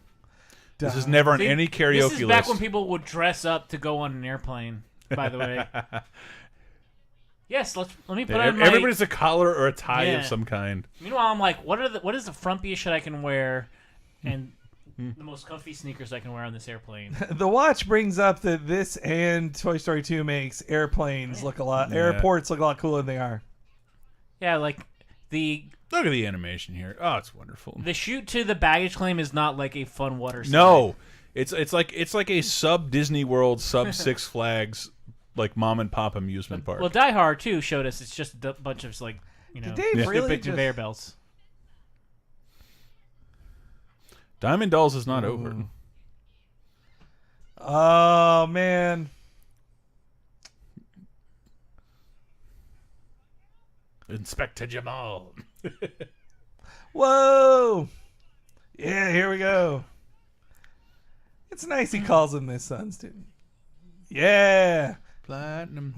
This is never on any karaoke list. This is back when people would dress up to go on an airplane, by the way. Yes, let me put on my... Everybody's a collar or a tie of some kind. Meanwhile, I'm like, what is the frumpiest shit I can wear and the most comfy sneakers I can wear on this airplane? The watch brings up that this and Toy Story 2 makes airplanes look a lot... Airports look a lot cooler than they are. Yeah, like the... Look at the animation here. Oh, it's wonderful. The chute to the baggage claim is not like a fun water slide. No. It's like a sub Disney World, sub Six Flags, like mom and pop amusement park. Well, Die Hard 2 showed us it's just a bunch of like, you know, really conveyor belts. Diamond Dolls is not over. Oh man. Inspector Jamal. Whoa. Yeah, here we go. It's nice he calls him his son, student. Yeah. Platinum.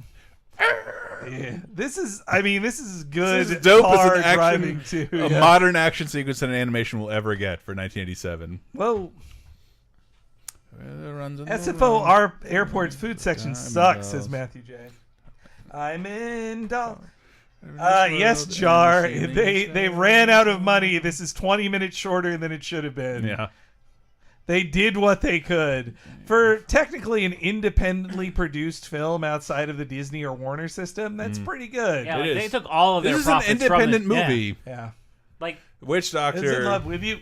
Yeah. This is good. This is as dope as an action, too. a modern action sequence that an animation will ever get for 1987. Whoa. SFO, our airport's food section sucks, says Matthew J. I'm in doll. Yes, Jar. They ran out of money. This is 20 minutes shorter than it should have been. Yeah. They did what they could. For technically an independently produced film outside of the Disney or Warner system, that's pretty good. Yeah, like they took all of their This is an profits independent from it. movie. Yeah. Like Witch Is Doctor. in love with you.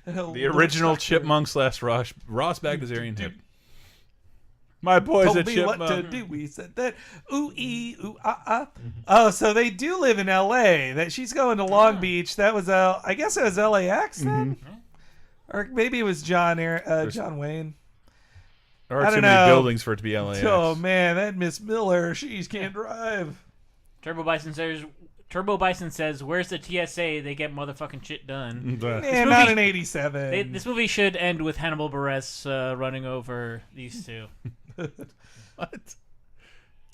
The original Chipmunk / Ross Bagdasarian hip. My boy's Told a me chipmunk. what to do. We said that. Ooh ee ooh ah ah. Oh, so they do live in L.A. That she's going to Long Beach. That was I guess it was LAX then, or maybe it was John Wayne. There are I too don't many know. buildings for it to be LAX. Oh man, that Miss Miller, she can't drive. Turbo Bison says, "Where's the TSA? They get motherfucking shit done." Man, not in '87. This movie should end with Hannibal Buress running over these two. What?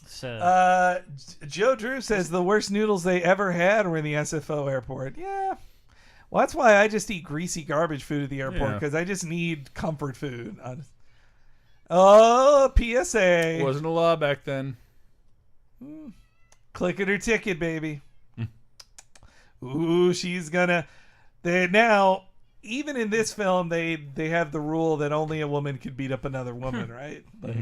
So, Joe Drew says the worst noodles they ever had were in the SFO airport. Yeah. Well, that's why I just eat greasy garbage food at the airport, because I just need comfort food. Oh, PSA. Wasn't a law back then. Click it or ticket, baby. Ooh, she's gonna... Now, even in this film, they have the rule that only a woman can beat up another woman, right? Like,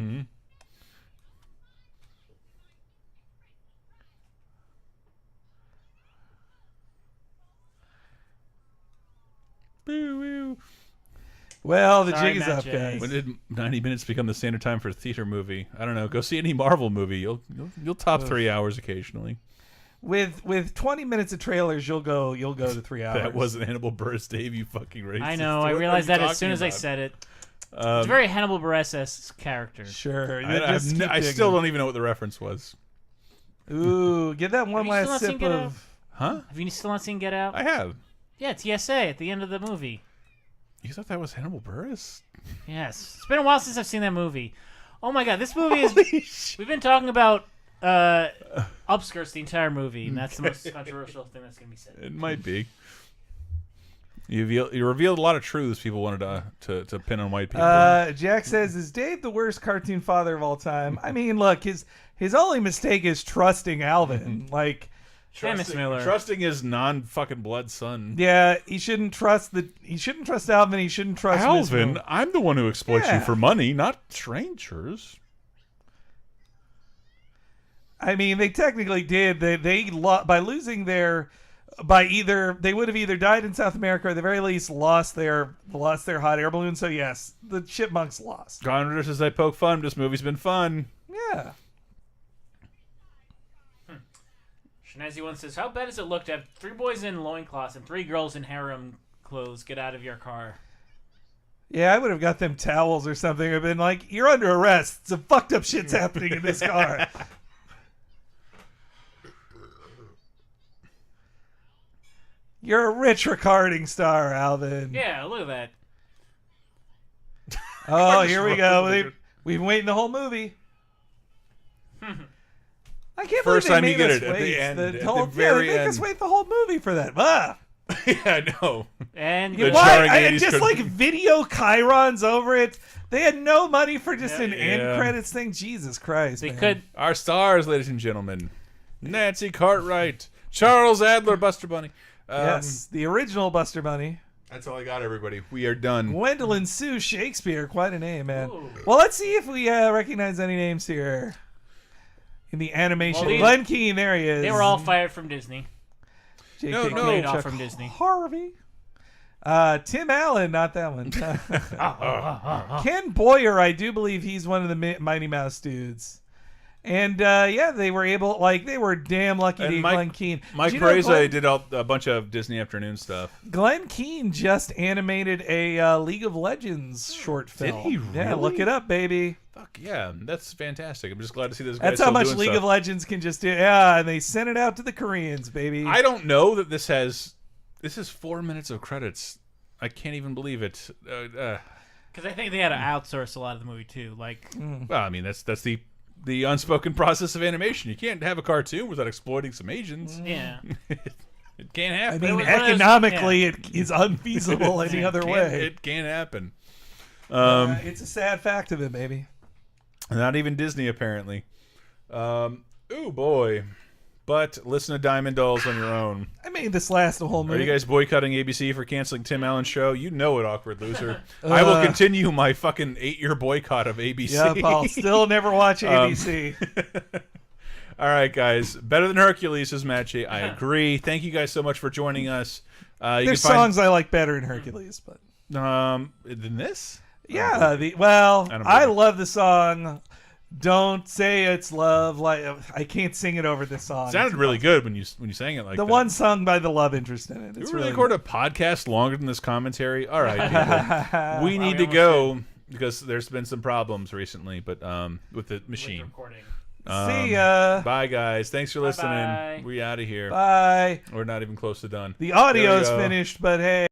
well, the Sorry, jig is Matt up, J. guys. When did 90 minutes become the standard time for a theater movie? I don't know. Go see any Marvel movie. You'll top 3 hours occasionally. With 20 minutes of trailers, you'll go to 3 hours. That wasn't Hannibal Buress, Dave. You fucking racist. I know. I What are realized you that as soon talking as I about? said it. It's a very Hannibal Buress character. Sure. I still don't even know what the reference was. Ooh, get that one Have you last still not sip seen Get of... Huh? Have you still not seen Get Out? I have. Yeah, TSA at the end of the movie. You thought that was Hannibal Buress? Yes. It's been a while since I've seen that movie. Oh my god, this movie is... We've been talking about upskirts the entire movie, and that's the most controversial thing that's going to be said. It might be. You revealed a lot of truths people wanted to pin on white people. Jack says, "Is Dave the worst cartoon father of all time?" I mean, look, his only mistake is trusting Alvin. Like, trusting his non-fucking blood son. yeah, he shouldn't trust Alvin. He shouldn't trust Alvin. Miss I'm the one who exploits you for money, not strangers. I mean, they technically did. By losing their, they would have either died in South America or at the very least lost their hot air balloon. So yes, the Chipmunks lost. Gondor says I poke fun. This movie's been fun. Yeah. Shinazi one says, "How bad does it look to have 3 boys in loincloths and 3 girls in harem clothes get out of your car?" Yeah, I would have got them towels or something. I've been like, "You're under arrest. Some fucked up shit's happening in this car." You're a rich recording star, Alvin. Yeah, look at that. Oh, here we go. We've been waiting the whole movie. I can't First believe time they you made get us it at wait the end. At whole, the very they make us end. wait the whole movie for that. Ah. Yeah, I know. And The Why? jarring I 80s just could- like video chyrons over it. They had no money for just an Yeah. end credits thing. Jesus Christ. they man. could. Our stars, ladies and gentlemen. Nancy Cartwright, Charles Adler, Buster Bunny. Yes, the original Buster Bunny. That's all I got, everybody. We are done. Gwendolyn Sue Shakespeare. Quite a name, man. Ooh. Well, let's see if we recognize any names here. In the animation. Well, Glenn Keane, there he is. They were all fired from Disney. J.K. No, Laid off Chuck from Disney. Harvey. Tim Allen, not that one. Ken Boyer, I do believe he's one of the Mighty Mouse dudes. And yeah, they were damn lucky to And get Glenn Keane. Mike Did you know Preza did a bunch of Disney Afternoon stuff. Glenn Keane just animated a League of Legends short film. he Yeah, really? look it up, baby. Fuck yeah, that's fantastic. I'm just glad to see those guys. That's how still much doing League stuff. of Legends can just do. Yeah, and they sent it out to the Koreans, baby. I don't know that this is 4 minutes of credits. I can't even believe it. Because I think they had to outsource a lot of the movie too. Like, Well, I mean that's the unspoken process of animation. You can't have a cartoon without exploiting some Asians. yeah. It can't I happen. mean, was one of those- economically, it is unfeasible any other way. It can't happen. It's a sad fact of it, baby. Not even Disney, apparently. Ooh, boy. But listen to Diamond Dolls on your own. I made this last a whole Are movie. you guys boycotting ABC for canceling Tim Allen's show? You know it, awkward loser. I will continue my fucking 8-year boycott of ABC. Yep, I'll still never watch ABC. All right, guys. Better than Hercules is Matt J. I agree. Thank you guys so much for joining us. There's songs I like better in Hercules, but than this. yeah. don't I believe it. love the song. Don't say it's love. Like I can't sing it over this song. It sounded really good when you sang it like the that. one sung by the love interest in it. We It's really really record a podcast longer than this commentary. All right, people. we need to almost go because there's been some problems recently, but with the machine. Recording. See ya. Bye, guys. Thanks for listening. Bye-bye. We out of here. Bye. We're not even close to done. The audio's There we go. finished, but hey.